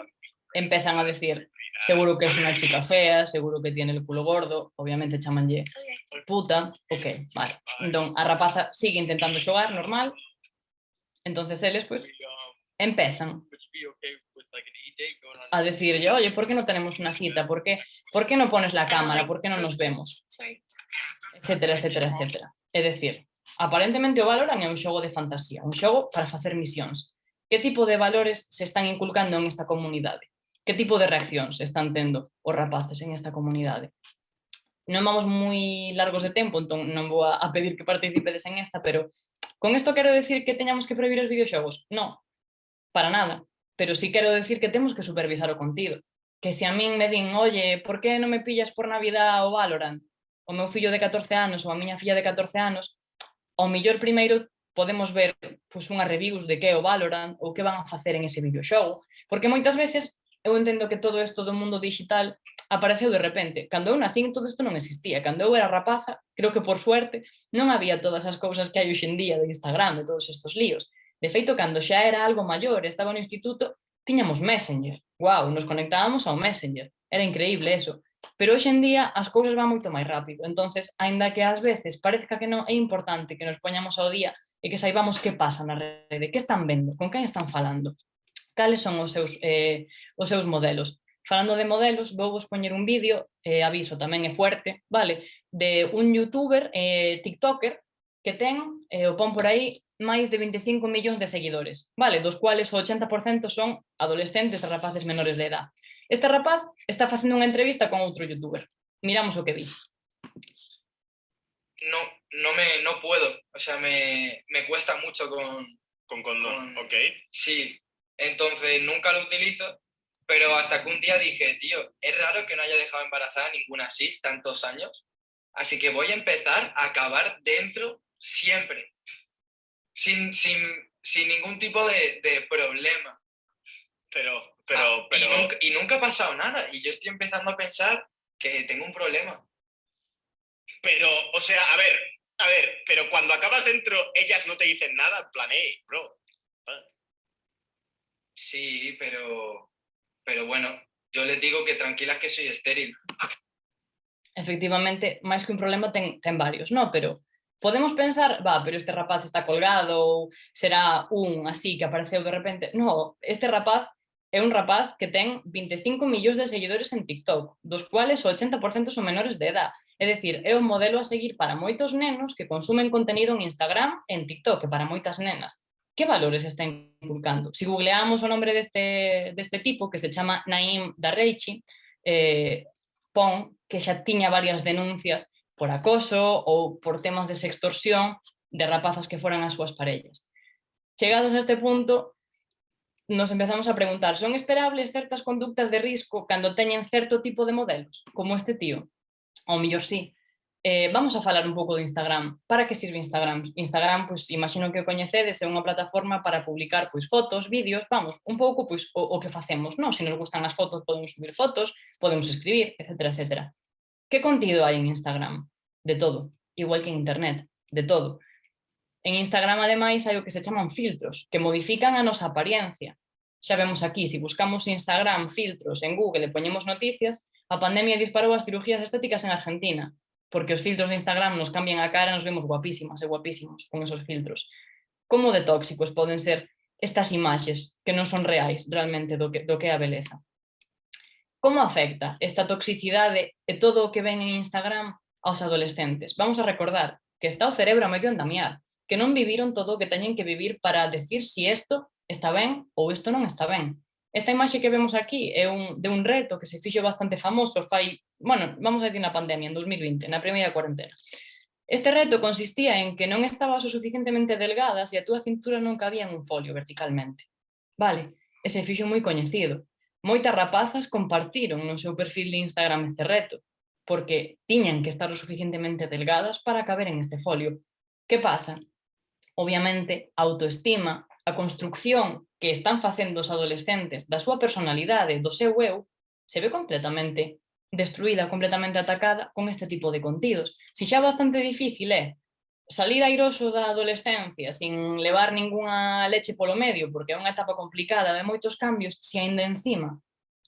empezan a decir seguro que es una chica fea, seguro que tiene el culo gordo, obviamente chamanlle puta, ok, vale. Entón a rapaza sigue intentando xogar normal, entonces eles pues empezan a decirlle, oye, ¿por qué no tenemos una cita? ¿Por qué no pones la cámara? ¿Por qué no nos vemos? Etcétera, etcétera, etcétera. É dicir, aparentemente o Valorant é un xogo de fantasía, un xogo para facer misións. Que tipo de valores se están inculcando en esta comunidade? Que tipo de reaccións están tendo os rapaces en esta comunidade? Non vamos moi largos de tempo, entón non vou a pedir que participedes en esta, pero con isto quero decir que teñamos que prohibir os videoxogos? Non, para nada. Pero sí quero decir que temos que supervisar o contido. Que se a min me din, oye, por que non me pillas por Navidad o Valorant? O meu fillo de 14 anos ou a miña filla de 14 anos, ao mellor primeiro podemos ver pues, unhas reviews de que é o Valorant ou que van a facer en ese videoxogo. Porque moitas veces eu entendo que todo isto do mundo digital apareceu de repente. Cando eu nacín todo isto non existía. Cando eu era rapaza, creo que por suerte non había todas as cousas que hai hoxe en día de Instagram, de todos estos líos. De feito, cando xa era algo maior, estaba no instituto, tiñamos Messenger. Guau, nos conectábamos ao Messenger. era increíble eso. Pero hoxe en día as cousas van moito máis rápido, entonces, aínda que ás veces parezca que non, é importante que nos poñamos ao día e que saibamos que pasa na rede, que están vendo, con quen están falando, cales son os seus modelos. Falando de modelos, vou vos poñer un vídeo, aviso, tamén é fuerte, vale, de un youtuber, tiktoker, que ten, o pon por aí, máis de 25 millóns de seguidores, vale, dos cuales o 80% son adolescentes e rapaces menores de edad. Este rapaz está facendo unha entrevista con outro youtuber. Miramos o que di. No puedo, o sea, me cuesta mucho con condón, ok. Sí, entonces nunca lo utilizo, pero hasta que un día dije, tío, es raro que no haya dejado embarazada ninguna así tantos años, así que voy a empezar a acabar dentro siempre, sin ningún tipo de problema. Pero... Y nunca ha pasado nada, y yo estoy empezando a pensar que tengo un problema. Pero, o sea, a ver, pero cuando acabas dentro, ellas no te dicen nada, en plan, bro. Sí, pero bueno, yo les digo que tranquilas que soy estéril. Efectivamente, máis que un problema ten varios, non? Pero podemos pensar, pero este rapaz está colgado, ou será un así que apareceu de repente. Non, este rapaz é un rapaz que ten 25 millóns de seguidores en TikTok, dos cuales o 80% son menores de edad. É dicir, é un modelo a seguir para moitos nenos que consumen contenido en Instagram e en TikTok, e para moitas nenas. Que valores está inculcando? Si googleamos o nombre deste tipo, que se chama Naim Darreichi, pon que xa tiña varias denuncias por acoso ou por temas de sextorsión de rapazas que foran as súas parellas. Chegados a este punto, nos empezamos a preguntar, son esperables certas conductas de risco cando teñen certo tipo de modelos, como este tío? Ao mellor sí. Vamos a falar un pouco de Instagram. Para que sirve Instagram? Instagram, pois, imagino que o coñecedes, é unha plataforma para publicar pois fotos, vídeos, vamos, un pouco pois o que facemos, non? Se nos gustan as fotos, podemos subir fotos, podemos escribir, etcétera, etcétera. Que contido hai en Instagram? De todo. Igual que en Internet, de todo. En Instagram, ademais, hai o que se chaman filtros, que modifican a nosa apariencia. Xa vemos aquí, se buscamos Instagram, filtros, en Google e poñemos noticias, a pandemia disparou as cirugías estéticas en Argentina, porque os filtros de Instagram nos cambian a cara e nos vemos guapísimas e guapísimos con esos filtros. Como de tóxicos poden ser estas imaxes que non son reais realmente do que é a beleza? Como afecta esta toxicidade e todo o que ven en Instagram aos adolescentes? Vamos a recordar que está o cerebro a medio andamiar, que non viviron todo o que teñen que vivir para decir si isto está ben ou isto non está ben. Esta imaxe que vemos aquí é de un reto que se fixo bastante famoso vamos a decir na pandemia, en 2020, na primeira cuarentena. Este reto consistía en que non estabas o suficientemente delgadas e a túa cintura non cabía en un folio verticalmente. Vale, e se fixo moi coñecido. Moitas rapazas compartiron no seu perfil de Instagram este reto, porque tiñan que estar o suficientemente delgadas para caber en este folio. Que pasa? Obviamente, a autoestima, a construcción que están facendo os adolescentes da súa personalidade, do seu eu, se ve completamente destruída, completamente atacada con este tipo de contidos. Si xa bastante difícil é salir airoso da adolescencia sin levar ningunha leche polo medio, porque é unha etapa complicada de moitos cambios, se ainda encima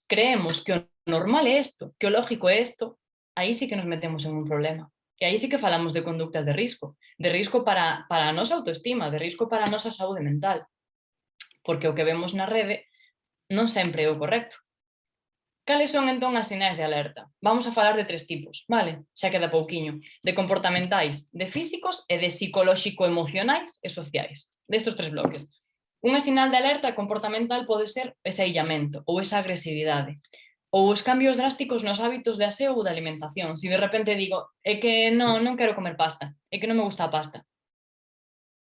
creemos que o normal é isto, que o lógico é isto, aí sí que nos metemos en un problema. E aí sí que falamos de conductas de risco para a nosa autoestima, de risco para a nosa saúde mental, porque o que vemos na rede non sempre é o correcto. Cales son entón as sinais de alerta? Vamos a falar de 3 tipos, vale? Xa queda pouquiño. De comportamentais, de físicos e de psicolóxico-emocionais e sociais. Destos 3 bloques. Unha sinal de alerta comportamental pode ser ese illamento ou esa agresividade. Ou os cambios drásticos nos hábitos de aseo ou de alimentación. Se de repente digo, é que non quero comer pasta, é que non me gusta a pasta.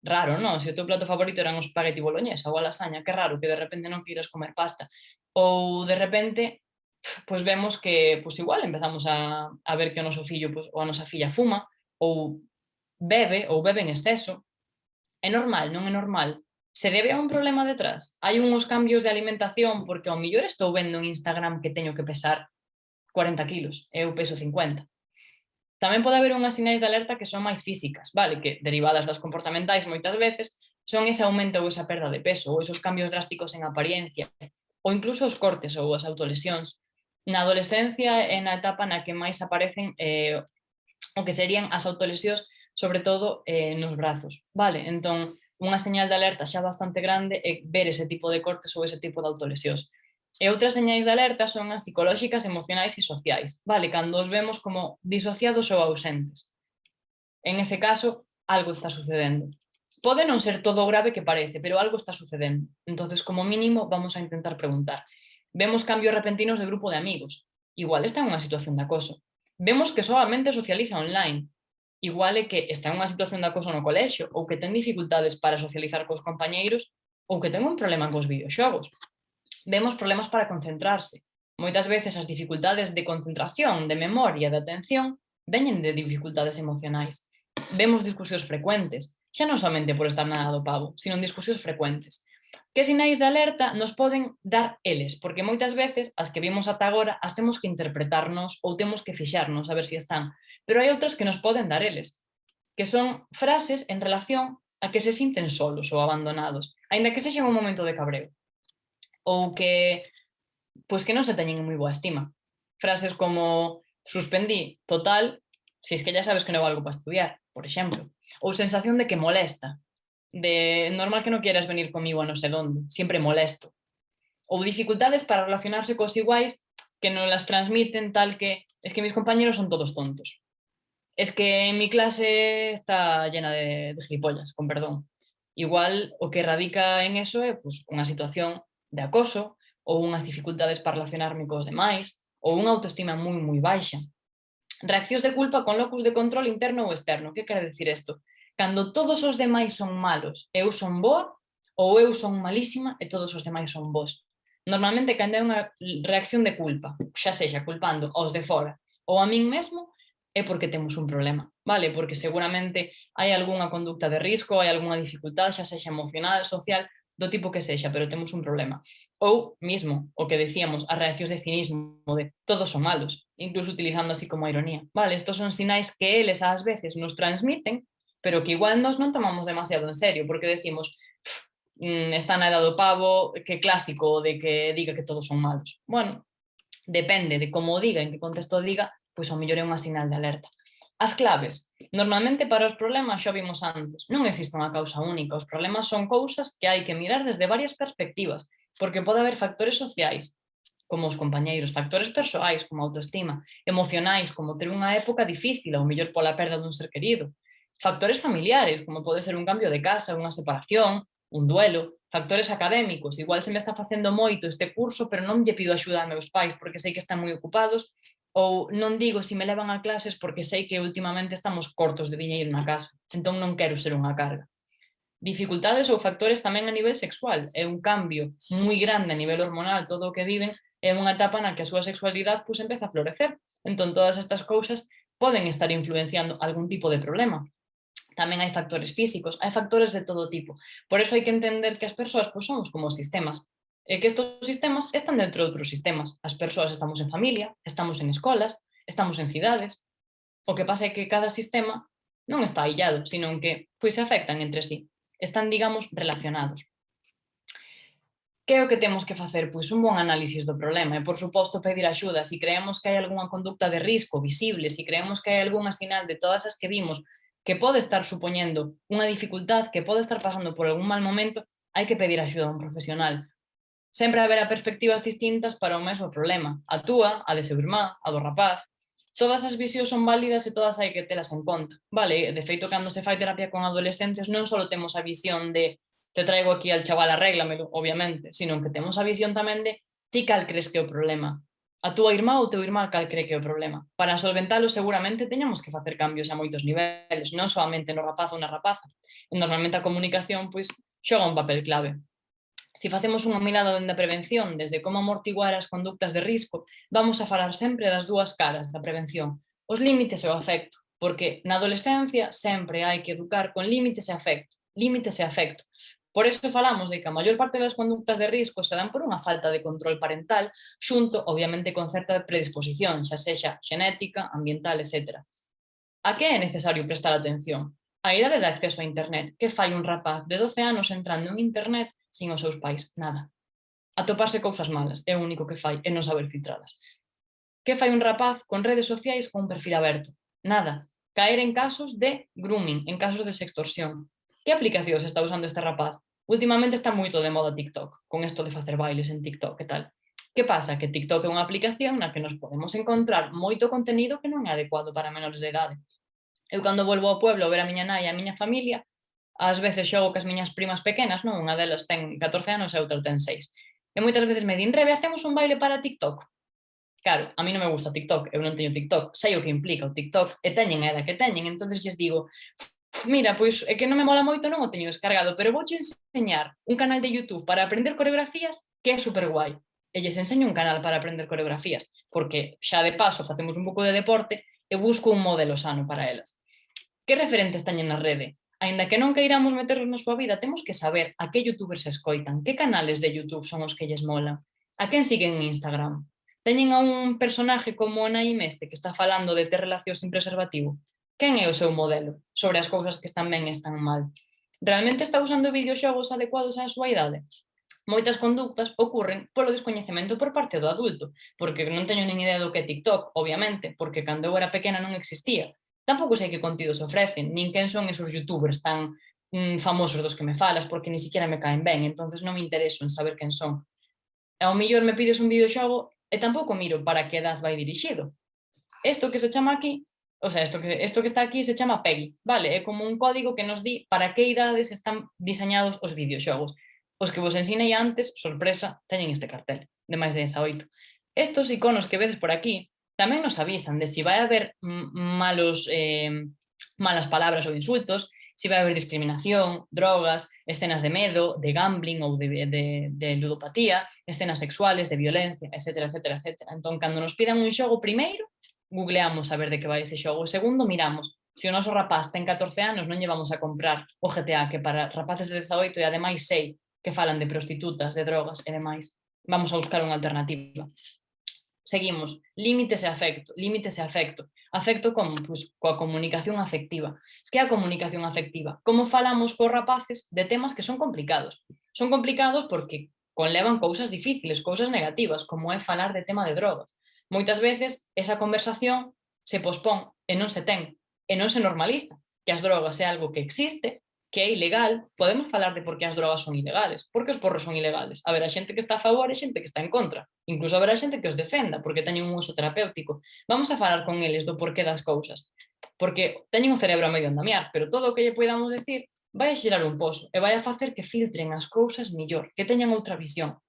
Raro, non? Se o teu plato favorito eran os espagueti boloñesa ou a lasaña, que raro que de repente non queiras comer pasta. Ou de repente, pois vemos que igual empezamos a ver que o noso fillo ou a nosa filla fuma, ou bebe en exceso. É normal, non é normal? Se debe a un problema detrás? Hai uns cambios de alimentación porque ao mellor estou vendo en Instagram que teño que pesar 40 kilos e eu peso 50. Tamén pode haber unhas sinais de alerta que son máis físicas, vale? Que derivadas das comportamentais moitas veces son ese aumento ou esa perda de peso ou esos cambios drásticos en apariencia ou incluso os cortes ou as autolesións. Na adolescencia é na etapa na que máis aparecen o que serían as autolesións, sobre todo nos brazos, vale? Entón, unha señal de alerta xa bastante grande é ver ese tipo de cortes ou ese tipo de autolesións. E outras señais de alerta son as psicolóxicas, emocionais e sociais, vale? Cando os vemos como disociados ou ausentes. En ese caso, algo está sucedendo. Pode non ser todo o grave que parece, pero algo está sucedendo. Entonces, como mínimo, vamos a intentar preguntar. Vemos cambios repentinos de grupo de amigos. Igual está en unha situación de acoso. Vemos que solamente socializa online. Igual é que está en unha situación de acoso no colexio, ou que ten dificultades para socializar cos compañeiros, ou que ten un problema cos videoxogos. Vemos problemas para concentrarse. Moitas veces as dificultades de concentración, de memoria, de atención, veñen de dificultades emocionais. Vemos discusións frecuentes, xa non somente por estar na do pavo, sino en discusións frecuentes. Que sinais de alerta nos poden dar eles? Porque moitas veces as que vimos ata agora as temos que interpretarnos ou temos que fixarnos a ver se están. Pero hai outras que nos poden dar eles, que son frases en relación a que se sinten solos ou abandonados, aínda que sexa un momento de cabreo. Ou que, pois que non se teñen moi boa estima. Frases como suspendí, total, se es que ya sabes que non valgo para estudiar, por exemplo. Ou sensación de que molesta, de normal que no quieras venir conmigo a no sé dónde, siempre molesto. Ou dificultades para relacionarse cos iguais que nos las transmiten tal que es que mis compañeros son todos tontos. Es que en mi clase está llena de gilipollas, con perdón. Igual o que radica en eso é pues, unha situación de acoso ou unhas dificultades para relacionarme cos demais ou unha autoestima moi baixa. Reaccións de culpa con locus de control interno ou externo. Que quere dicir isto? Cando todos os demais son malos e eu son boa, ou eu son malísima e todos os demais son bons. Normalmente, cando hai unha reacción de culpa, xa sexa culpando aos de fora ou a min mesmo, é porque temos un problema, vale? Porque seguramente hai algunha conducta de risco, hai algunha dificultade, xa sexa emocional, social, do tipo que sexa, pero temos un problema. Ou, mismo, o que decíamos, as reaccións de cinismo, de todos son malos, incluso utilizando así como a ironía, vale? Estos son sinais que eles ás veces nos transmiten, pero que igual nos non tomamos demasiado en serio, porque decimos, está na edad do pavo, que clásico de que diga que todos son malos. Bueno, depende de como o diga, en que contexto o diga, pois ao mellor é unha sinal de alerta. As claves. Normalmente para os problemas, xa vimos antes, non existe unha causa única, os problemas son cousas que hai que mirar desde varias perspectivas, porque pode haber factores sociais, como os compañeiros, factores persoais, como a autoestima, emocionais, como ter unha época difícil, ao mellor pola perda dun ser querido, factores familiares, como pode ser un cambio de casa, unha separación, un duelo, factores académicos, igual se me está facendo moito este curso, pero non lle pido axuda a meus pais porque sei que están moi ocupados, ou non digo se me levan a clases porque sei que últimamente estamos cortos de diñeiro na casa, entón non quero ser unha carga. Dificultades ou factores tamén a nivel sexual, é un cambio moi grande a nivel hormonal, todo o que viven, é unha etapa na que a súa sexualidade pues, empeza a florecer, entón todas estas cousas poden estar influenciando algún tipo de problema. Tamén hai factores físicos, hai factores de todo tipo. Por eso hai que entender que as persoas pues, somos como sistemas, e que estos sistemas están dentro de outros sistemas. As persoas estamos en familia, estamos en escolas, estamos en cidades. O que pasa é que cada sistema non está illado, sino que pois, se afectan entre sí. Están, digamos, relacionados. Que é o que temos que facer? Pois un bon análisis do problema e, por suposto, pedir axuda. Se creemos que hai algunha conducta de risco visible, se creemos que hai algunha sinal de todas as que vimos que pode estar supoñendo unha dificultad, que pode estar pasando por algún mal momento, hai que pedir axuda a un profesional. Sempre haberá perspectivas distintas para o mesmo problema. A túa, a de seu irmá, a do rapaz. Todas as visións son válidas e todas hai que telas en conta. Vale, de feito, cando se fai terapia con adolescentes non só temos a visión de te traigo aquí al chaval, arréglamelo, obviamente, sino que temos a visión tamén de ti cal crees que é o problema. A túa irmá ou teu irmá cal cree que é o problema. Para solventalo seguramente teñamos que facer cambios a moitos niveles, non solamente no rapaz ou na rapaza. E normalmente a comunicación pois, xoga un papel clave. Se facemos unha mirada dende a prevención, desde como amortiguar as conductas de risco, vamos a falar sempre das dúas caras da prevención, os límites e o afecto, porque na adolescencia sempre hai que educar con límites e afecto, límites e afecto. Por eso falamos de que a maior parte das conductas de risco se dan por unha falta de control parental, xunto, obviamente, con certa predisposición, xa sexa xenética, ambiental, etc. A que é necesario prestar atención? A idade de acceso a internet. Que fai un rapaz de 12 anos entrando en internet sin os seus pais? Nada. Atoparse cousas malas é o único que fai e non saber filtralas. Que fai un rapaz con redes sociais con un perfil aberto? Nada. Caer en casos de grooming, en casos de sextorsión. Que aplicacións está usando este rapaz? Últimamente está moito de moda TikTok, con isto de facer bailes en TikTok e tal. Que pasa? Que TikTok é unha aplicación na que nos podemos encontrar moito contenido que non é adecuado para menores de idade. Eu cando volvo ao pueblo a ver a miña nai e a miña familia, ás veces xogo cas miñas primas pequenas, non? Unha delas ten 14 anos e outra ten 6. E moitas veces me din, Rebe, hacemos un baile para TikTok? Claro, a mí non me gusta TikTok, eu non teño TikTok, sei o que implica o TikTok e teñen a edad que teñen, entonces lles digo, mira, pois é que non me mola moito, non o teño descargado, pero vouche enseñar un canal de YouTube para aprender coreografías que é super guai. E lles enseño un canal para aprender coreografías, porque xa de paso facemos un pouco de deporte e busco un modelo sano para elas. Que referentes teñen na rede? Aínda que non queiramos meternos na súa vida, temos que saber a que youtubers se escoitan, que canales de YouTube son os que lles molan, a quen siguen en Instagram. Teñen a un personaje como o Naim este que está falando de ter relacións sin preservativo. Quen é o seu modelo sobre as cousas que están ben e están mal? Realmente está usando videoxogos adecuados á súa idade? Moitas conductas ocurren polo descoñecemento por parte do adulto, porque non teño nin idea do que é TikTok, obviamente, porque cando eu era pequena non existía. Tampouco sei que contidos ofrecen, nin quen son esos youtubers tan famosos dos que me falas, porque ni siquiera me caen ben, entonces non me intereso en saber quen son. Ao mellor me pides un videoxogo e tampouco miro para que edad vai dirixido. Isto que se chama aquí, o sea, isto que está aquí se chama PEGI, vale? É como un código que nos di para que idades están diseñados os videoxogos. Os que vos ensinei antes, sorpresa, teñen este cartel, de máis de 18. Estos iconos que vedes por aquí tamén nos avisan de si vai haber malas palabras ou insultos, si vai haber discriminación, drogas, escenas de medo, de gambling ou de ludopatía, escenas sexuales, de violencia, etc, etc, etc. Entón, cando nos pidan un xogo, primeiro, googleamos a ver de que vai ese xogo. Segundo, miramos. Se o noso rapaz ten 14 anos, non lle vamos a comprar o GTA, que para rapaces de 18 e ademais sei que falan de prostitutas, de drogas e demais. Vamos a buscar unha alternativa. Seguimos, límites e afecto, límites e afecto. Afecto como? Pois coa comunicación afectiva. Que é a comunicación afectiva? Como falamos cos rapaces de temas que son complicados. Son complicados porque conlevan cousas difíciles, cousas negativas, como é falar de tema de drogas. Moitas veces esa conversación se pospón e non se ten, e non se normaliza, que as drogas é algo que existe, que é ilegal. Podemos falar de por que as drogas son ilegales, porque os porros son ilegales. Haberá xente que está a favor e xente que está en contra. Incluso haberá xente que os defenda porque teñen un uso terapéutico. Vamos a falar con eles do porqué das cousas, porque teñen o cerebro a medio andamiar, pero todo o que lle podamos decir vai a xerar un pozo e vai a facer que filtren as cousas millor, que teñan outra visión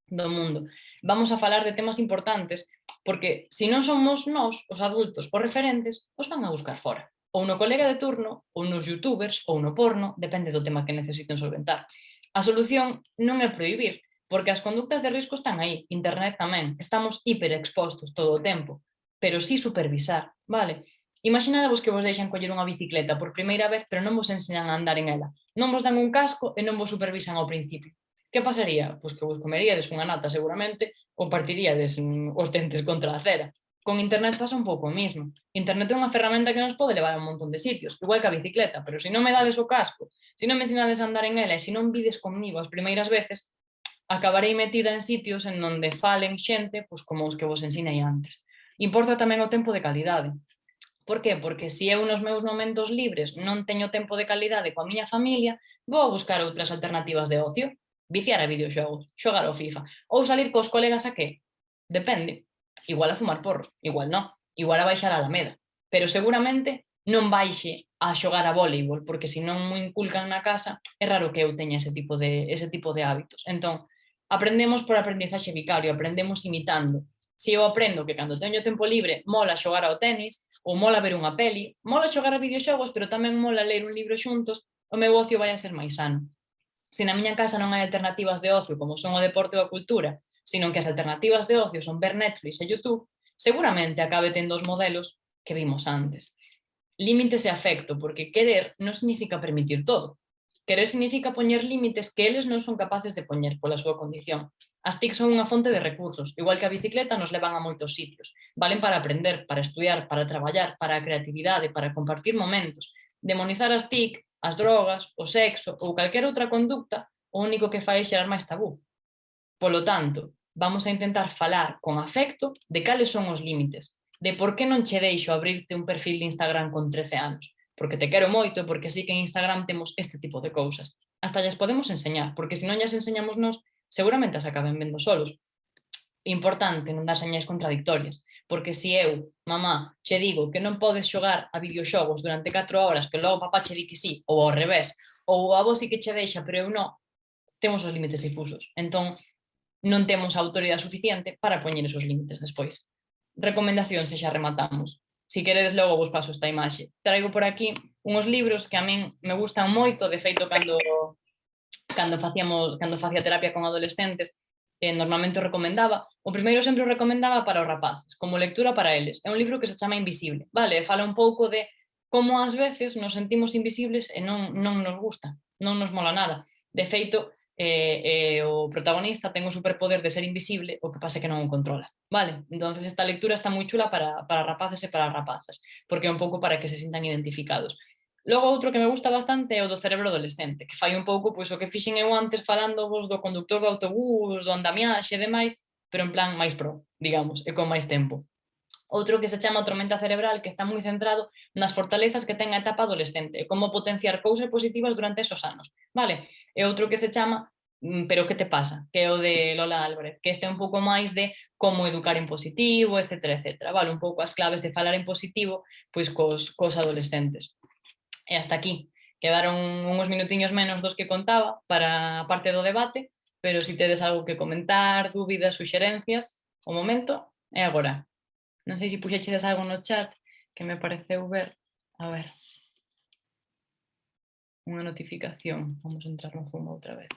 do mundo. Vamos a falar de temas importantes, porque se non somos nós, os adultos, os referentes, os van a buscar fora. Ou no colega de turno, ou nos youtubers, ou no porno, depende do tema que necesiten solventar. A solución non é prohibir, porque as conductas de risco están aí, internet tamén, estamos hiperexpostos todo o tempo, pero sí supervisar, vale? Imaginadevos que vos deixan coller unha bicicleta por primeira vez, pero non vos enseñan a andar en ela. Non vos dan un casco e non vos supervisan ao principio. Que pasaría? Pois que vos comeríades unha nata seguramente ou partiríades os dentes contra a acera. Con internet pasa un pouco o mismo. Internet é unha ferramenta que nos pode levar a un montón de sitios, igual que a bicicleta, pero se non me dades o casco, se non me ensinades a andar en ela e se non vides comigo as primeiras veces, acabarei metida en sitios en onde falen xente pois como os que vos ensinei antes. Importa tamén o tempo de calidade. Por qué? Porque se eu nos meus momentos libres non teño tempo de calidade coa miña familia, vou a buscar outras alternativas de ocio. Viciar a videoxogos, xogar ao FIFA, ou salir cos colegas a que? Depende. Igual a fumar porros, igual non, igual a baixar a Alameda, pero seguramente non baixe a xogar a voleibol, porque se non mo inculcan na casa, é raro que eu teña ese tipo de hábitos. Entón, aprendemos por aprendizaxe vicario, aprendemos imitando. Se eu aprendo que cando teño tempo libre mola xogar ao tenis, ou mola ver unha peli, mola xogar a videoxogos, pero tamén mola ler un libro xuntos, o meu ocio vai a ser máis sano. Se na miña casa non hai alternativas de ocio como son o deporte ou a cultura, sino que as alternativas de ocio son ver Netflix e YouTube, seguramente acabe tendo os modelos que vimos antes. Límites e afecto, porque querer non significa permitir todo. Querer significa poñer límites que eles non son capaces de poñer pola súa condición. As TIC son unha fonte de recursos, igual que a bicicleta nos levan a moitos sitios. Valen para aprender, para estudiar, para traballar, para a creatividade, para compartir momentos. Demonizar as TIC, as drogas, o sexo ou calquera outra conducta, o único que fai é xerar máis tabú. Polo tanto, vamos a intentar falar con afecto de cales son os límites, de por que non che deixo abrirte un perfil de Instagram con 13 anos, porque te quero moito, porque sí que en Instagram temos este tipo de cousas. Hasta llas podemos enseñar, porque se non llas enseñamos nós, seguramente as acaben vendo solos. Importante non dar señais contradictorias, porque se eu, mamá, che digo que non podes xogar a videoxogos durante 4 horas, pero logo papá che di que sí, ou ao revés, ou a vos sí que che deixa, pero eu non, temos os límites difusos. Entón, non temos a autoridade suficiente para poñer esos límites despois. Recomendacións, se xa rematamos. Si queredes, logo vos paso esta imaxe. Traigo por aquí uns libros que a min me gustan moito, de feito, cando facía terapia con adolescentes, normalmente o recomendaba. O primeiro sempre o recomendaba para os rapaces, como lectura para eles. É un libro que se chama Invisible, vale? Fala un pouco de como ás veces nos sentimos invisibles e non nos gusta, non nos mola nada. De feito, o protagonista ten o superpoder de ser invisible, o que pasa é que non o controla, vale? Entón, esta lectura está moi chula para rapaces e para rapazas, porque é un pouco para que se sintan identificados. Logo, outro que me gusta bastante é o do cerebro adolescente, que fai un pouco pois, o que fixen eu antes falándovos do conductor do autobús, do andamiaxe e demais, pero en plan máis pro, digamos, e con máis tempo. Outro que se chama Tormenta Cerebral, que está moi centrado nas fortalezas que ten a etapa adolescente e como potenciar cousas positivas durante esos anos, vale? E outro que se chama Pero que te pasa? Que é o de Lola Álvarez, que este é un pouco máis de como educar en positivo, etcétera, etcétera, vale? Un pouco as claves de falar en positivo pois cos adolescentes. E hasta aquí. Quedaron uns minutiños menos dos que contaba para a parte do debate, pero se tedes algo que comentar, dúbidas, suxerencias, o momento é agora. Non sei se puxechedes algo no chat que me pareceu ver. A ver. Unha notificación. Vamos a entrar no Zoom outra vez.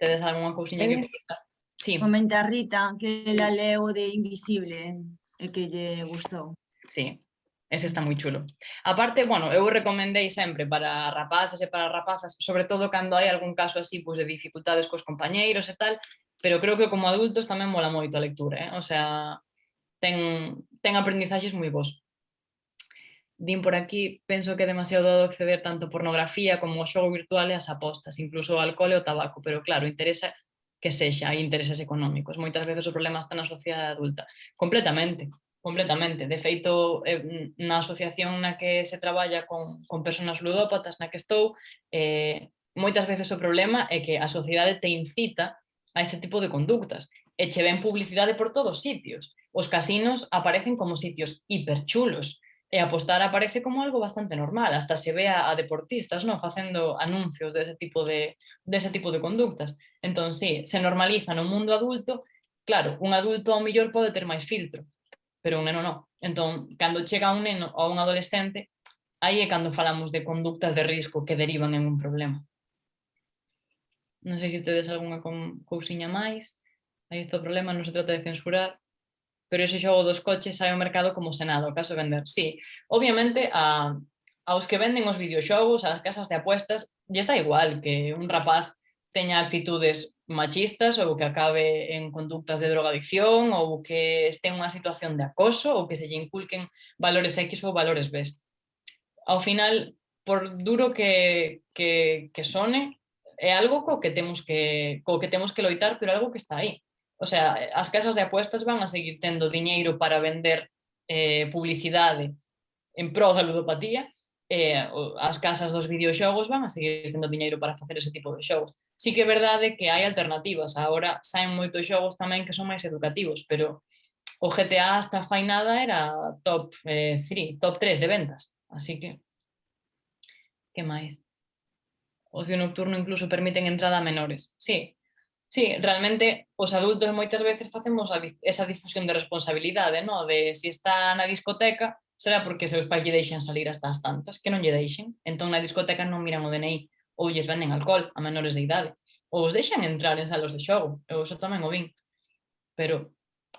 Tedes algunha cousiña que comentar? Sí. Comenta Rita que la leo de Invisible e que lle gustou. Sí, ese está moi chulo. Aparte, bueno, eu recomendei sempre para rapaces e para rapazas, sobre todo cando hai algún caso así pues, de dificultades cos compañeiros e tal, pero creo que como adultos tamén mola moito a lectura, o sea, ten aprendizaxes moi bons. Din por aquí, penso que é demasiado dado acceder tanto a pornografía como ao xogo virtual e as apostas, incluso o alcohol e o tabaco, pero claro, interesa que sexa, hai intereses económicos. Moitas veces o problema está na sociedade adulta. Completamente. De feito, na asociación na que se traballa con persoas ludópatas, na que estou, moitas veces o problema é que a sociedade te incita a ese tipo de conductas. E che ven publicidade por todos sitios. Os casinos aparecen como sitios hiperchulos. E apostar aparece como algo bastante normal, hasta se ve a deportistas, non, facendo anuncios dese tipo de conductas. Entón, sí, se normaliza no mundo adulto, claro, un adulto ao mellor pode ter máis filtro, pero un neno non. Entón, cando chega un neno ou un adolescente, aí é cando falamos de conductas de risco que derivan en un problema. Non sei se tedes algunha cousiña máis. Aí está o problema, non se trata de censurar, pero ese xogo dos coches sai ao mercado como se nada, o caso de vender. Sí, obviamente aos que venden os videoxogos, ás casas de apuestas, lle está igual que un rapaz teña actitudes machistas ou que acabe en conductas de drogadicción ou que este en unha situación de acoso ou que se lle inculquen valores X ou valores B. Ao final, por duro que sone, é algo co que temos que loitar, pero algo que está aí. O sea, as casas de apuestas van a seguir tendo diñeiro para vender publicidade en pro da ludopatía, as casas dos videoxogos van a seguir tendo diñeiro para facer ese tipo de xogos. Sí que é verdade que hai alternativas, agora saen moitos xogos tamén que son máis educativos, pero o GTA hasta fai nada era top 3 de ventas, así que, que máis? Ocio nocturno incluso permiten entrada a menores, sí. Sí, realmente os adultos moitas veces facemos esa difusión de responsabilidade, no? De se está na discoteca, será porque seus pais lle deixan salir hasta as tantas, que non lle deixen. Entón na discoteca non miran o DNI, ou lles venden alcohol a menores de idade, ou os deixan entrar en salos de xogo, eu iso tamén o vin. Pero,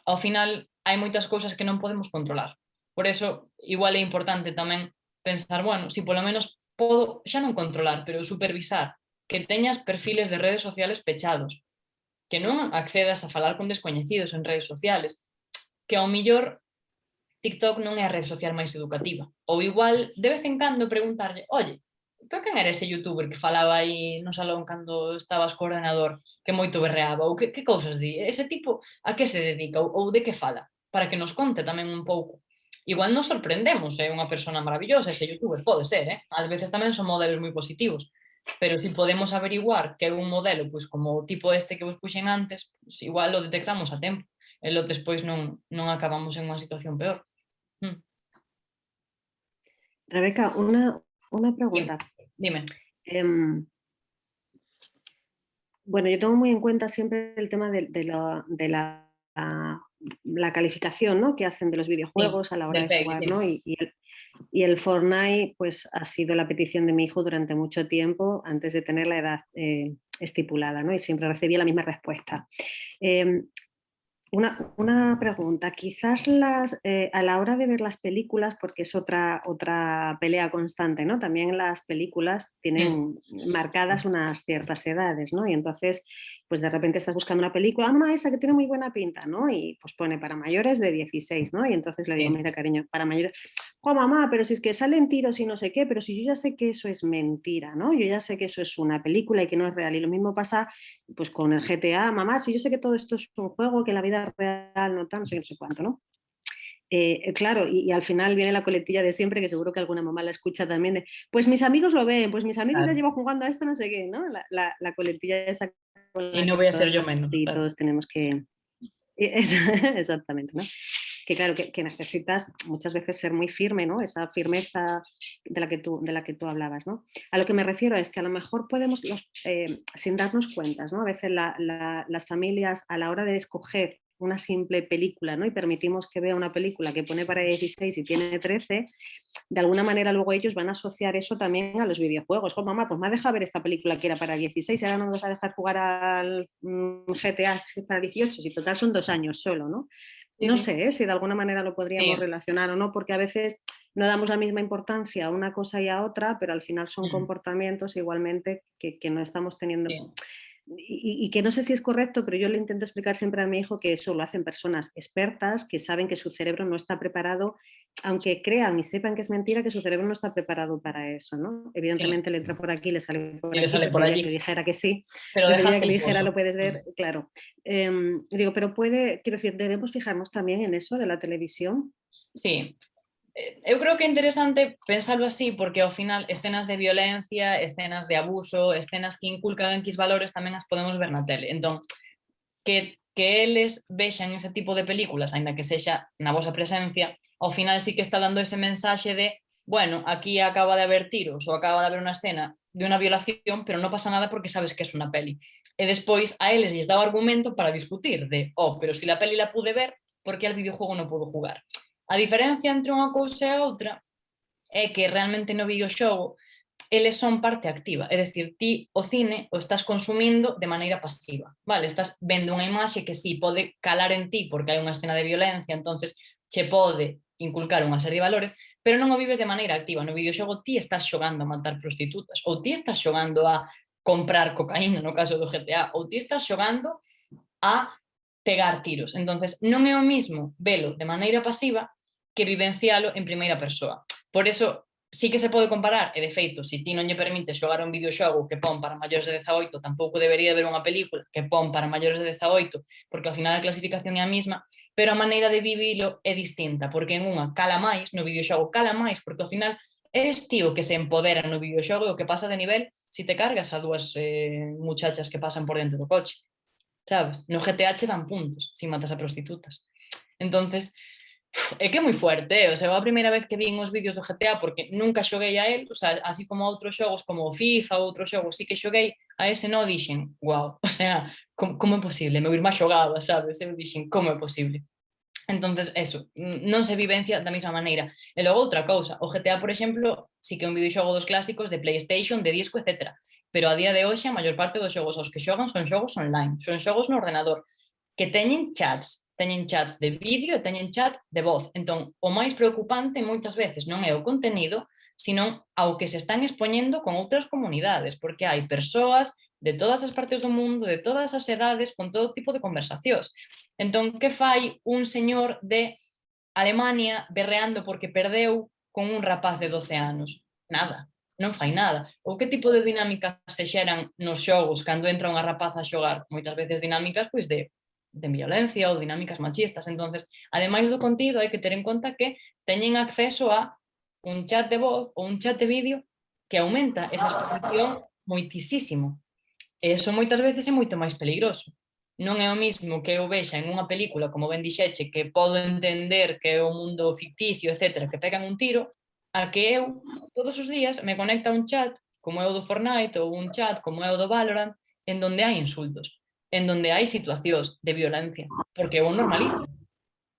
ao final, hai moitas cousas que non podemos controlar. Por eso, igual é importante tamén pensar, bueno, si polo menos podo xa non controlar, pero supervisar que teñas perfiles de redes sociales pechados, que non accedas a falar con descoñecidos en redes sociales, que ao millor TikTok non é a rede social máis educativa. Ou igual, de vez en cando, preguntarlle, oye, pero quen era ese youtuber que falaba aí no salón cando estabas co ordenador, que moito berreaba, ou que cousas di? Ese tipo a que se dedica ou de que fala? Para que nos conte tamén un pouco. Igual nos sorprendemos, é unha persona maravillosa ese youtuber, pode ser, ás veces tamén son modelos moi positivos, pero se podemos averiguar que é un modelo pois como o tipo este que vos puxen antes, pois igual o detectamos a tempo e lo despois non acabamos en unha situación peor. Rebeca, una pregunta. Dime. Bueno, yo tengo muy en cuenta siempre el tema de la calificación, ¿no?, que hacen de los videojuegos a la hora de jugar, ¿no? Y el Fortnite pues ha sido la petición de mi hijo durante mucho tiempo antes de tener la edad estipulada, ¿no? Y siempre recibía la misma respuesta. Una pregunta, quizás a la hora de ver las películas, porque es otra pelea constante, ¿no? También las películas tienen marcadas unas ciertas edades, ¿no? Y entonces, pues de repente estás buscando una película, mamá, esa que tiene muy buena pinta, ¿no? Y pues pone para mayores de 16, ¿no? Y entonces le digo, mira, cariño, para mayores, oh, mamá, pero si es que salen tiros y no sé qué, pero si yo ya sé que eso es mentira, ¿no? Yo ya sé que eso es una película y que no es real. Y lo mismo pasa pues con el GTA, mamá, si yo sé que todo esto es un juego, que la vida real no tal, no sé qué, no sé cuánto, ¿no? Claro, y al final viene la coletilla de siempre, que seguro que alguna mamá la escucha también, de, pues mis amigos lo ven, pues mis amigos ya llevan jugando a esto, no sé qué, ¿no? La coletilla esa. Y no voy a ser yo menos. Y todos tenemos que... Exactamente, ¿no? Que claro, que necesitas muchas veces ser muy firme, ¿no? Esa firmeza de la que tú hablabas, ¿no? A lo que me refiero es que a lo mejor podemos, sin darnos cuentas, ¿no? A veces las familias a la hora de escoger una simple película, ¿no? Y permitimos que vea una película que pone para 16 y tiene 13, de alguna manera luego ellos van a asociar eso también a los videojuegos. Oh, mamá, pues me ha dejado ver esta película que era para 16 y ahora no me vas a dejar jugar al GTA que es para 18, si total son 2 años solo, ¿no? No sé si de alguna manera lo podríamos relacionar o no, porque a veces no damos la misma importancia a una cosa y a otra, pero al final son comportamientos igualmente que no estamos teniendo... Y que no sé si es correcto, pero yo le intento explicar siempre a mi hijo que eso lo hacen personas expertas, que saben que su cerebro no está preparado, aunque crean y sepan que es mentira, que su cerebro no está preparado para eso, ¿no? Evidentemente le entra por aquí, le sale por aquí, sale por allí. Que dijera que sí, pero que le dijera lo puedes ver, claro. Digo, pero quiero decir, debemos fijarnos también en eso de la televisión. Sí. Eu creo que é interesante pensarlo así porque ao final escenas de violencia, escenas de abuso, escenas que inculcan X valores tamén as podemos ver na tele. Entón, que eles vexan ese tipo de películas, aínda que sexa na vosa presencia, ao final sí que está dando ese mensaxe de bueno, aquí acaba de haber tiros ou acaba de haber unha escena de unha violación, pero non pasa nada porque sabes que é unha peli. E despois a eles lles dá o argumento para discutir de, pero si la peli la pude ver, por que al videojuego non puedo jugar? A diferencia entre unha cousa e a outra é que realmente no videoxogo eles son parte activa, é dicir, ti o cine o estás consumindo de maneira pasiva, vale? Estás vendo unha imaxe que sí pode calar en ti porque hai unha escena de violencia, entonces che pode inculcar unha serie de valores, pero non o vives de maneira activa. No videoxogo ti estás xogando a matar prostitutas, ou ti estás xogando a comprar cocaína no caso do GTA, ou ti estás xogando a pegar tiros. Entonces, non é o mismo velo de maneira pasiva que vivencialo en primeira persoa. Por eso, sí que se pode comparar, e de feito, se ti non lle permite xogar un videoxogo que pon para maiores de 18, tampouco debería haber unha película que pon para maiores de 18, porque ao final a clasificación é a mesma, pero a maneira de vivilo é distinta, porque en unha cala máis, no videoxogo cala máis, porque ao final eres ti o que se empodera no videoxogo e o que pasa de nivel se te cargas a dúas muchachas que pasan por dentro do coche, sabes? No GTA che dan puntos se matas a prostitutas. Entonces, é que é moi fuerte, o sea, a primeira vez que vin os vídeos do GTA, porque nunca xoguei a él, o sea, así como outros xogos como o FIFA ou outros xogos, sí que xoguei a ese, no, dixen, wow, o sea, como é posible? Meu irmá xogaba, sabes? Eu dixen, como é posible? Entonces, eso, non se vivencia da mesma maneira. E logo outra cousa, o GTA, por exemplo, sí que é un videoxogo dos clásicos de PlayStation, de disco, etc. Pero a día de hoxe a maior parte dos xogos aos que xogan son xogos online, son xogos no ordenador, que teñen chats de vídeo e teñen chat de voz. Entón, o máis preocupante moitas veces non é o contenido, sino ao que se están expoñendo con outras comunidades, porque hai persoas de todas as partes do mundo, de todas as edades, con todo tipo de conversacións. Entón, que fai un señor de Alemania berreando porque perdeu con un rapaz de 12 anos? Nada. non fai nada. Ou que tipo de dinámicas se xeran nos xogos cando entra unha rapaza a xogar? Moitas veces dinámicas pois de violencia ou dinámicas machistas. Entonces, ademais do contido, hai que ter en conta que teñen acceso a un chat de voz ou un chat de vídeo que aumenta esa exposición moitisísimo. E iso moitas veces é moito máis peligroso. Non é o mismo que eu vexa en unha película, como ben dixeche, que podo entender que é o mundo ficticio, etcétera, que pegan un tiro, a que eu, todos os días, me conecta a un chat, como é o do Fortnite, ou un chat, como é o do Valorant, en donde hai insultos, en donde hai situacións de violencia, porque eu normalizo.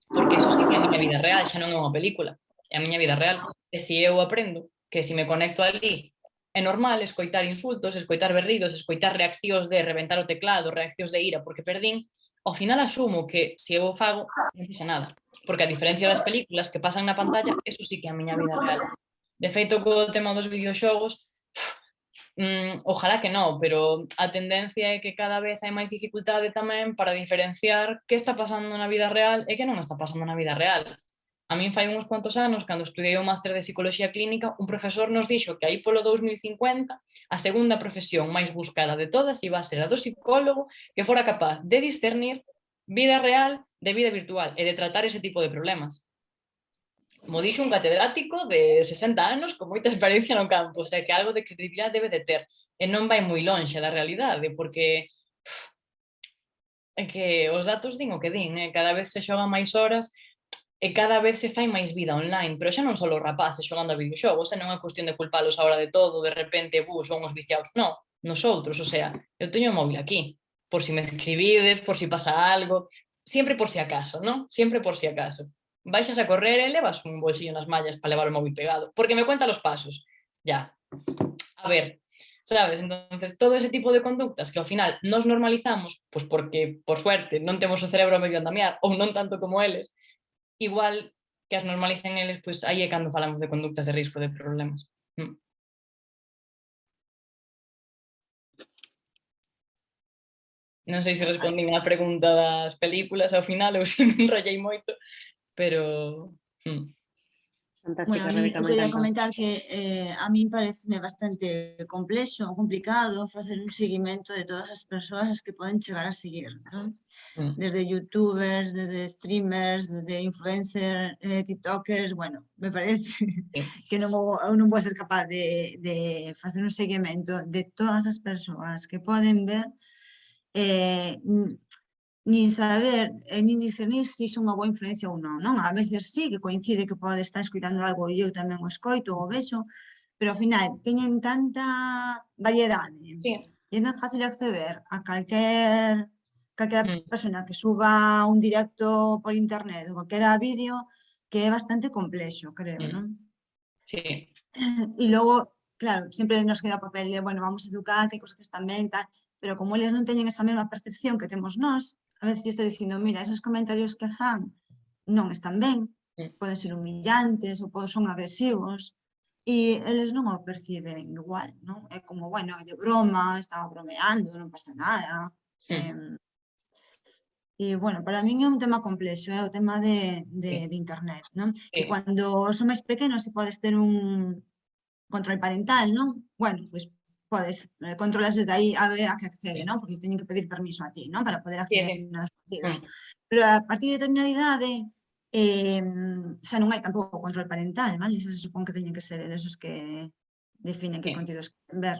Porque iso sí que é a miña vida real, xa non é unha película, é a miña vida real. E se eu aprendo que se me conecto ali é normal escoitar insultos, escoitar berridos, escoitar reaccións de reventar o teclado, reaccións de ira porque perdín, ao final asumo que se eu o fago non pisa nada. Porque a diferencia das películas que pasan na pantalla, eso sí que é a miña vida real. De feito, co tema dos videoxogos, ojalá que non, pero a tendencia é que cada vez hai máis dificultade tamén para diferenciar que está pasando na vida real e que non está pasando na vida real. A min fai uns cuantos anos, cando estudiei o máster de Psicología Clínica, un profesor nos dixo que aí polo 2050 a segunda profesión máis buscada de todas iba a ser a do psicólogo que fora capaz de discernir vida real de vida virtual e de tratar ese tipo de problemas. Como dixo un catedrático de 60 anos con moita experiencia no campo, o sea que algo de credibilidade debe de ter e non vai moi lonxe da realidade, porque é que os datos din o que din, cada vez se xogan máis horas e cada vez se fai máis vida online, pero xa non só os rapaces xogando a videoxogos, non é cuestión de culpalos a hora de todo, de repente, son os viciados, non, nosotros, o sea, eu teño o móvil aquí, por si me escribides, por si pasa algo, sempre por si acaso, non? Sempre por si acaso. Baixas a correr e levas un bolsillo nas mallas para levar o móvil pegado, porque me cuenta los pasos, ya. A ver, sabes? Entonces, todo ese tipo de conductas que ao final nos normalizamos, pois porque, por suerte, non temos o cerebro medio andamiar, ou non tanto como eles, igual que as normalicen eles, pois aí é cando falamos de conductas de risco de problemas. Non sei se respondín a pregunta das películas ao final ou se me enrollei moito, pero... Fantástica, Bueno, a mí Rebeca, me quería encantó. comentar que a mí pareceme bastante complexo, complicado facer un seguimento de todas as persoas que poden chegar a seguir, non? Desde youtubers, desde streamers, desde influencers, tiktokers, bueno, me parece que eu non vou ser capaz de facer un seguimento de todas as persoas que poden ver nin saber, nin discernir se iso é unha boa influencia ou non, non? A veces sí que coincide que pode estar escoitando algo e eu tamén o escoito ou o vexo, pero ao final teñen tanta variedade e é tan fácil acceder a calquera persona que suba un directo por internet ou calquera vídeo que é bastante complexo, creo, non? Sí. E logo, claro, sempre nos queda o papel de, bueno, vamos a educar, que hai cosas que están ben, tal, pero como eles non teñen esa mesma percepción que temos nós, a veces está dicindo, mira, esos comentarios que fan non están ben, poden ser humillantes ou son agresivos, e eles non o perciben igual, non? É como, bueno, é de broma, estaba bromeando, non pasa nada. E, bueno, para min é un tema complexo, é o tema de internet, non? E cando son máis pequenos e podes ter un control parental, non? Bueno, pois podes controlas desde aí a ver a que accede, non? Porque teñen que pedir permiso a ti, non? Para poder acceder a determinados contidos. Pero a partir de determinada idade xa non hai tampouco control parental, vale? Xa se supón que teñen que ser esos que definen que contidos queren ver.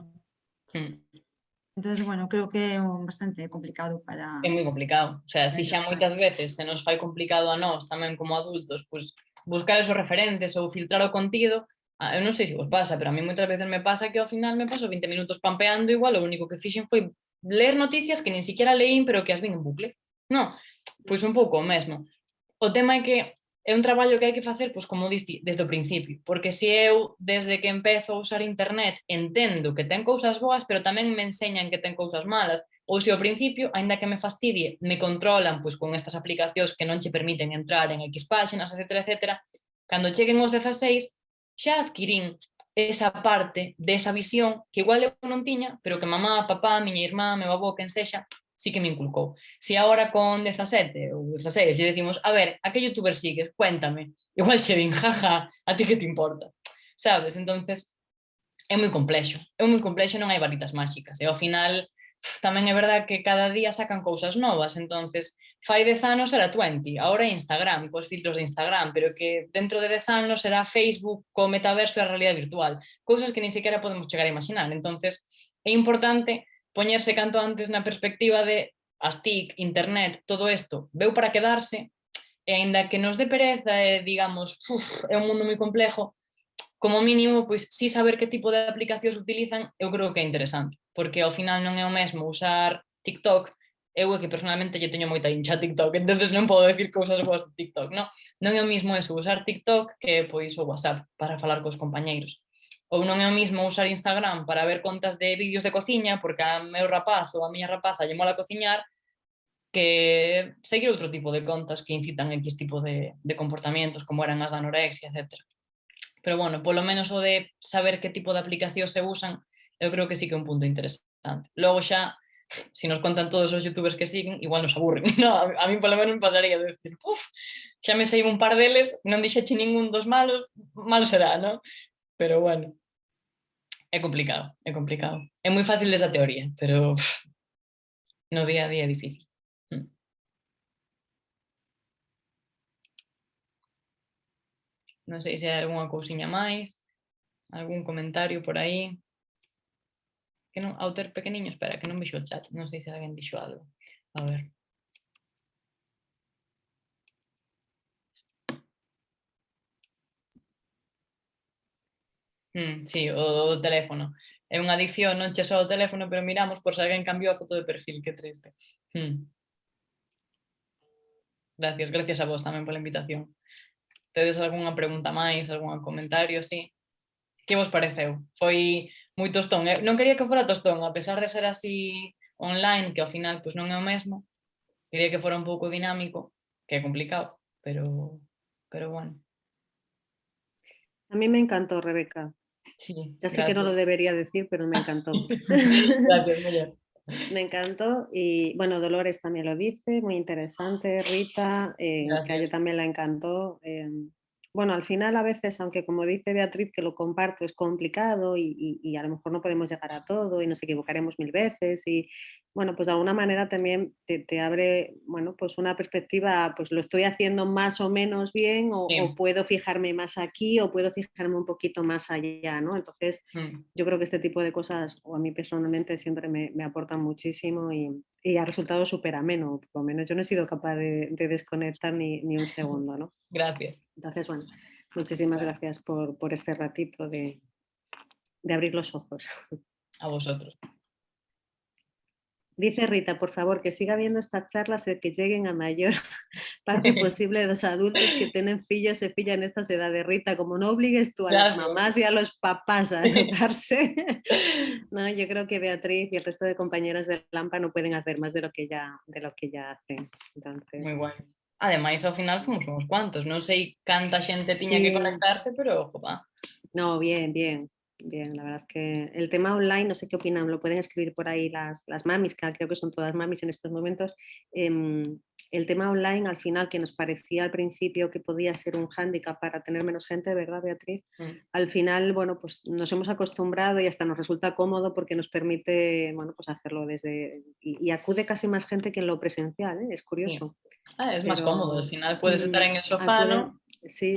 Entón, bueno, creo que é bastante complicado para... É moi complicado, o sea, si xa moitas veces se nos fai complicado a nós tamén como adultos, pois buscar esos referentes ou filtrar o contido. Eu non sei se vos pasa, pero a mí moitas veces me pasa que ao final me paso 20 minutos pampeando, igual o único que fixen foi ler noticias que nin siquiera leín, pero que as vin en bucle. Non, pois un pouco o mesmo. O tema é que é un traballo que hai que facer, pois como diste, desde o principio, porque se eu, desde que empezo a usar internet, entendo que ten cousas boas, pero tamén me enseñan que ten cousas malas, ou se ao principio, aínda que me fastidie, me controlan pois con estas aplicacións que non che permiten entrar en X páxinas, etcétera, etcétera, cando cheguen os 16, xa adquirín esa parte desa visión que igual eu non tiña, pero que mamá, papá, miña irmá, meu avó, quen sexa, sí que me inculcou. Se agora con 17 ou 16 e decimos, a ver, a que youtuber sigues? Cuéntame. Igual che din, jaja, a ti que te importa? Sabes? Entonces, é moi complexo, non hai varitas máxicas, e ao final tamén é verdad que cada día sacan cousas novas, entonces fai 10 anos era 20, agora é Instagram, cos filtros de Instagram, pero que dentro de 10 anos será Facebook co metaverso e a realidade virtual, cousas que ni siquiera podemos chegar a imaginar, entonces é importante poñerse canto antes na perspectiva de as TIC, internet, todo isto veu para quedarse, e aínda que nos dé pereza e digamos, é un mundo moi complejo, como mínimo, pois, si saber que tipo de aplicacións utilizan, eu creo que é interesante, porque ao final non é o mesmo usar TikTok, eu é que personalmente lle teño moita hincha a TikTok, entonces non podo decir cousas boas de TikTok, non é o mismo eso, usar TikTok que pois o WhatsApp para falar cos compañeiros, ou non é o mismo usar Instagram para ver contas de vídeos de cociña, porque a meu rapaz ou a miña rapaza lle mola cociñar, que seguir outro tipo de contas que incitan X tipo de comportamientos, como eran as da anorexia, etc. Pero bueno, polo menos o de saber que tipo de aplicacións se usan, eu creo que sí que é un punto interesante. Logo xa, se nos contan todos os youtubers que siguen, igual nos aburren. No, a mí polo menos me pasaría de decir, xa me sei un par deles, non dixeche ningún dos malos, malo será, non? Pero bueno, é complicado, é complicado. É moi fácil desa teoría, pero no día a día é difícil. Non sei se hai algunha cousiña máis, algún comentario por aí. Que non, ao ter pequeniño, espera, que non vexo o chat, non sei se alguén dixo algo. A ver. Sí, o teléfono. É unha adicción, non che só o teléfono, pero miramos por se alguén cambiou a foto de perfil, que triste. Gracias a vos tamén pola invitación. Tedes algunha pregunta máis, algún comentario, sí? Que vos pareceu? Foi moi tostón. Non quería que fora tostón, a pesar de ser así online, que ao final pois non é o mesmo, quería que fora un pouco dinámico, que é complicado, pero bueno. A mí me encantó, Rebeca. Sí, ya sé que no lo debería decir, pero me encantó. Gracias, María. Me encantó y bueno, Dolores también lo dice, muy interesante, Rita, que a ella también la encantó. Bueno, al final a veces, aunque como dice Beatriz que lo comparto, es complicado y a lo mejor no podemos llegar a todo y nos equivocaremos 1000 veces y bueno, pues de alguna manera también te abre, bueno, pues una perspectiva, pues lo estoy haciendo más o menos bien o puedo fijarme más aquí o puedo fijarme un poquito más allá, ¿no? Entonces yo creo que este tipo de cosas, o a mí personalmente siempre me aportan muchísimo y ha resultado súper ameno, por lo menos yo no he sido capaz de desconectar ni un segundo, ¿no? Gracias. Entonces, bueno, muchísimas gracias por este ratito de abrir los ojos. A vosotros. Dice Rita, por favor, que siga habiendo estas charlas e que lleguen a mayor parte posible de los adultos que tienen fillos e fillas en estas edades. Rita, como no obligues tú a las mamás y a los papás a anotarse, no, yo creo que Beatriz y el resto de compañeras de Lampa no pueden hacer más de lo que ya hacen. Entonces... Moi guai. Ademais, ao final fomos uns cuantos, non sei canta xente tiña que conectarse, pero opa. No, bien, la verdad es que el tema online, no sé qué opinan, lo pueden escribir por ahí las mamis, que creo que son todas mamis en estos momentos. El tema online, al final, que nos parecía al principio que podía ser un hándicap para tener menos gente, ¿verdad, Beatriz? Al final, bueno, pues nos hemos acostumbrado y hasta nos resulta cómodo porque nos permite, bueno, pues hacerlo desde... Y acude casi más gente que en lo presencial, ¿eh? Es curioso. Es más cómodo, al final puedes estar en el sofá, ¿no? Sí.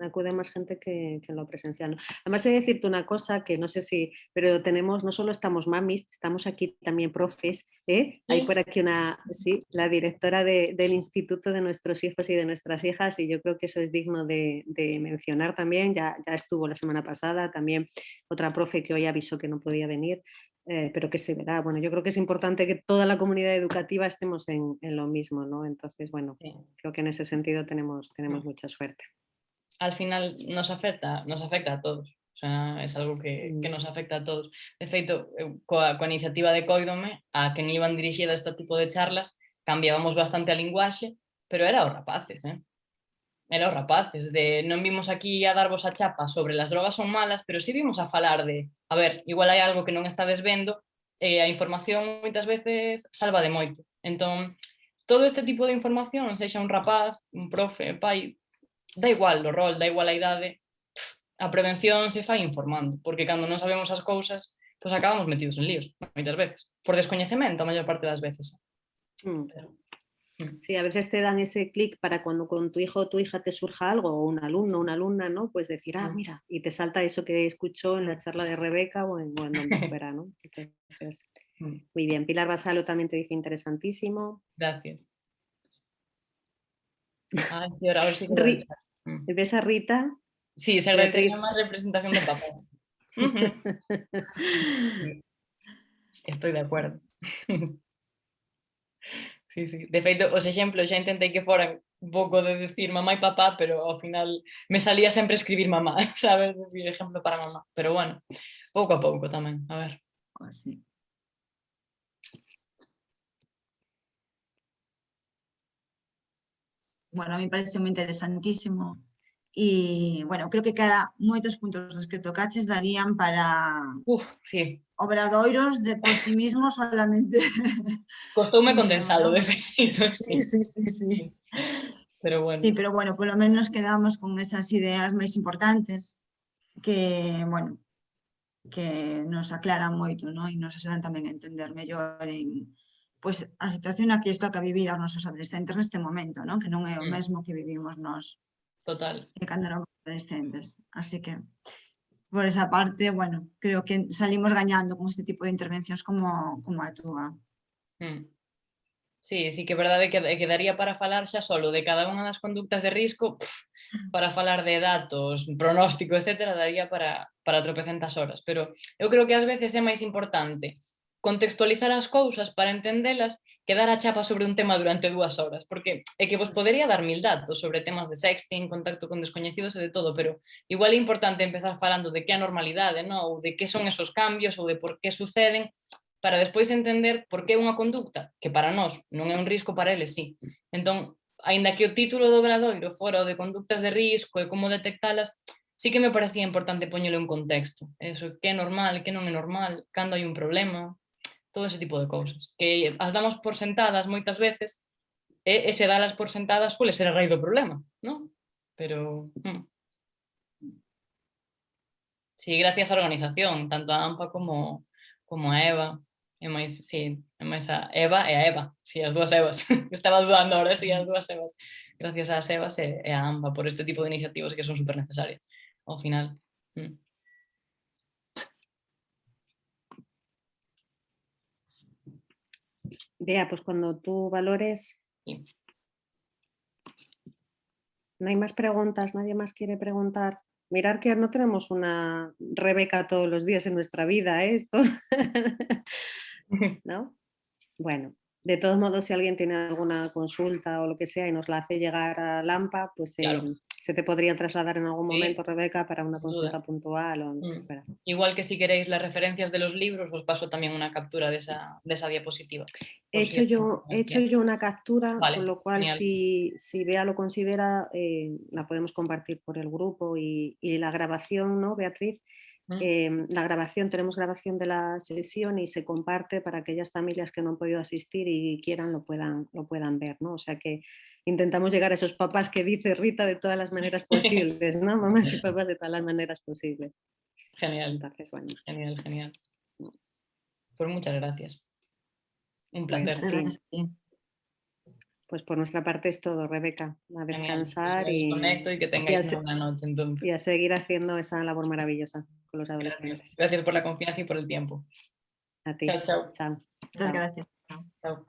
Acude más gente que en lo presencial, ¿no? Además, he de decirte una cosa que no sé si, pero tenemos, no solo estamos mamis, estamos aquí también profes, ¿eh? Hay por aquí la directora del instituto de nuestros hijos y de nuestras hijas, y yo creo que eso es digno de mencionar también, ya estuvo la semana pasada, también otra profe que hoy avisó que no podía venir, pero que se verá. Bueno, yo creo que es importante que toda la comunidad educativa estemos en lo mismo, ¿no? Entonces, bueno, creo que en ese sentido tenemos mucha suerte. Al final nos afecta a todos, o sea, es algo que nos afecta a todos. De feito, coa iniciativa de Cóidome, a quen iban dirixidas este tipo de charlas, cambiábamos bastante a linguaxe, pero era os rapaces, Era os rapaces, de non vimos aquí a darvos a chapa sobre las drogas son malas, pero sí vimos a falar de, a ver, igual hai algo que non estades vendo, e a información moitas veces salva de moito. Entón, todo este tipo de información, sexa un rapaz, un profe, pai, da igual o rol, da igual a idade, a prevención se fai informando, porque cando non sabemos as cousas, pois acabamos metidos en líos, moitas veces, por descoñecemento a maior parte das veces. Sí, a veces te dan ese clic para cuando con tu hijo o tu hija te surja algo, o un alumno o una alumna, ¿no? Pues decir, mira, y te salta eso que escuchó en la charla de Rebeca o en donde fuera, ¿no? Entonces, muy bien. Pilar Basalo también te dice interesantísimo. Gracias. Ay, sí, ahora sí que ¿Ves a Rita? Sí, se agradecería máis representación de papás. Estoy de acuerdo. Sí, sí. De feito, os exemplos xa intentei que foran un pouco de decir mamá e papá, pero ao final me salía sempre escribir mamá, sabes? Decir exemplo para mamá. Pero bueno, pouco a pouco tamén, a ver. Sí. Bueno, a mí parece moi interesantísimo e, bueno, creo que moitos puntos dos que tocaches darían para sí. obradoiros de por sí mismos solamente. Costoume condensalo, de feito, sí. Pero bueno. Sí, pero bueno, polo menos quedamos con esas ideas máis importantes que, bueno, que nos aclaran moito, non? E nos axudan tamén a entender mellor en pois a situación na que isto toca vivir aos nosos adolescentes neste momento, non? Que non é o mesmo que vivimos nós. Total. Cando éramos adolescentes. Así que, por esa parte, bueno, creo que salimos gañando con este tipo de intervencións como a túa. Sí, sí que é verdade que daría para falar xa solo de cada unha das conductas de risco, para falar de datos, pronóstico, etcétera, daría para tropecentas horas, pero eu creo que ás veces é máis importante contextualizar as cousas para entendelas que dar a chapa sobre un tema durante 2 horas, porque é que vos podería dar 1000 datos sobre temas de sexting, contacto con descoñecidos e de todo, pero igual é importante empezar falando de que é a normalidade, non? Ou de que son esos cambios, ou de por que suceden, para despois entender por que unha conducta, que para nós non é un risco, para eles sí. Entón, aínda que o título do obradoiro fora o de conductas de risco e como detectalas, sí que me parecía importante poñelo en contexto. Eso, que é normal, que non é normal, cando hai un problema, todo ese tipo de cousas. Que as damos por sentadas moitas veces, e ese dalas por sentadas suele ser a raíz do problema, non? Pero... Sí, gracias á organización, tanto a AMPA como a EVA, e máis a Eva e a Eva, si, as dúas Evas. Estaba dudando ahora si as dúas Evas. Gracias ás Evas e a AMPA por este tipo de iniciativas que son super necesarias, ao final. Bea, pues cuando tú valores... Sí. No hay más preguntas, nadie más quiere preguntar. Mirar que no tenemos una Rebeca todos los días en nuestra vida, ¿eh? Esto... ¿No? Bueno, de todos modos, si alguien tiene alguna consulta o lo que sea y nos la hace llegar a Lampa, pues Claro. se te podría trasladar en algún Sí, momento, Rebeca, para una sin consulta duda. puntual. O... Igual que si queréis las referencias de los libros, os paso también una captura de esa diapositiva. He hecho yo una captura, Vale, con lo cual genial. si Bea lo considera, la podemos compartir por el grupo y la grabación, ¿no, Beatriz? La grabación, tenemos grabación de la sesión y se comparte para aquellas familias que no han podido asistir y quieran lo puedan ver, ¿no? O sea que intentamos llegar a esos papás que dice Rita de todas las maneras posibles, ¿no? Mamás y papás de todas las maneras posibles. Genial. Entonces, bueno. Genial. Pues muchas gracias. Un Pues, placer. Gracias a ti. Pues por nuestra parte es todo, Rebeca. A descansar Pues me desconecto y que tengáis una buena noche entonces. Y a seguir haciendo esa labor maravillosa con los adolescentes. Gracias por la confianza y por el tiempo. A ti. Chao. Muchas gracias. Chao.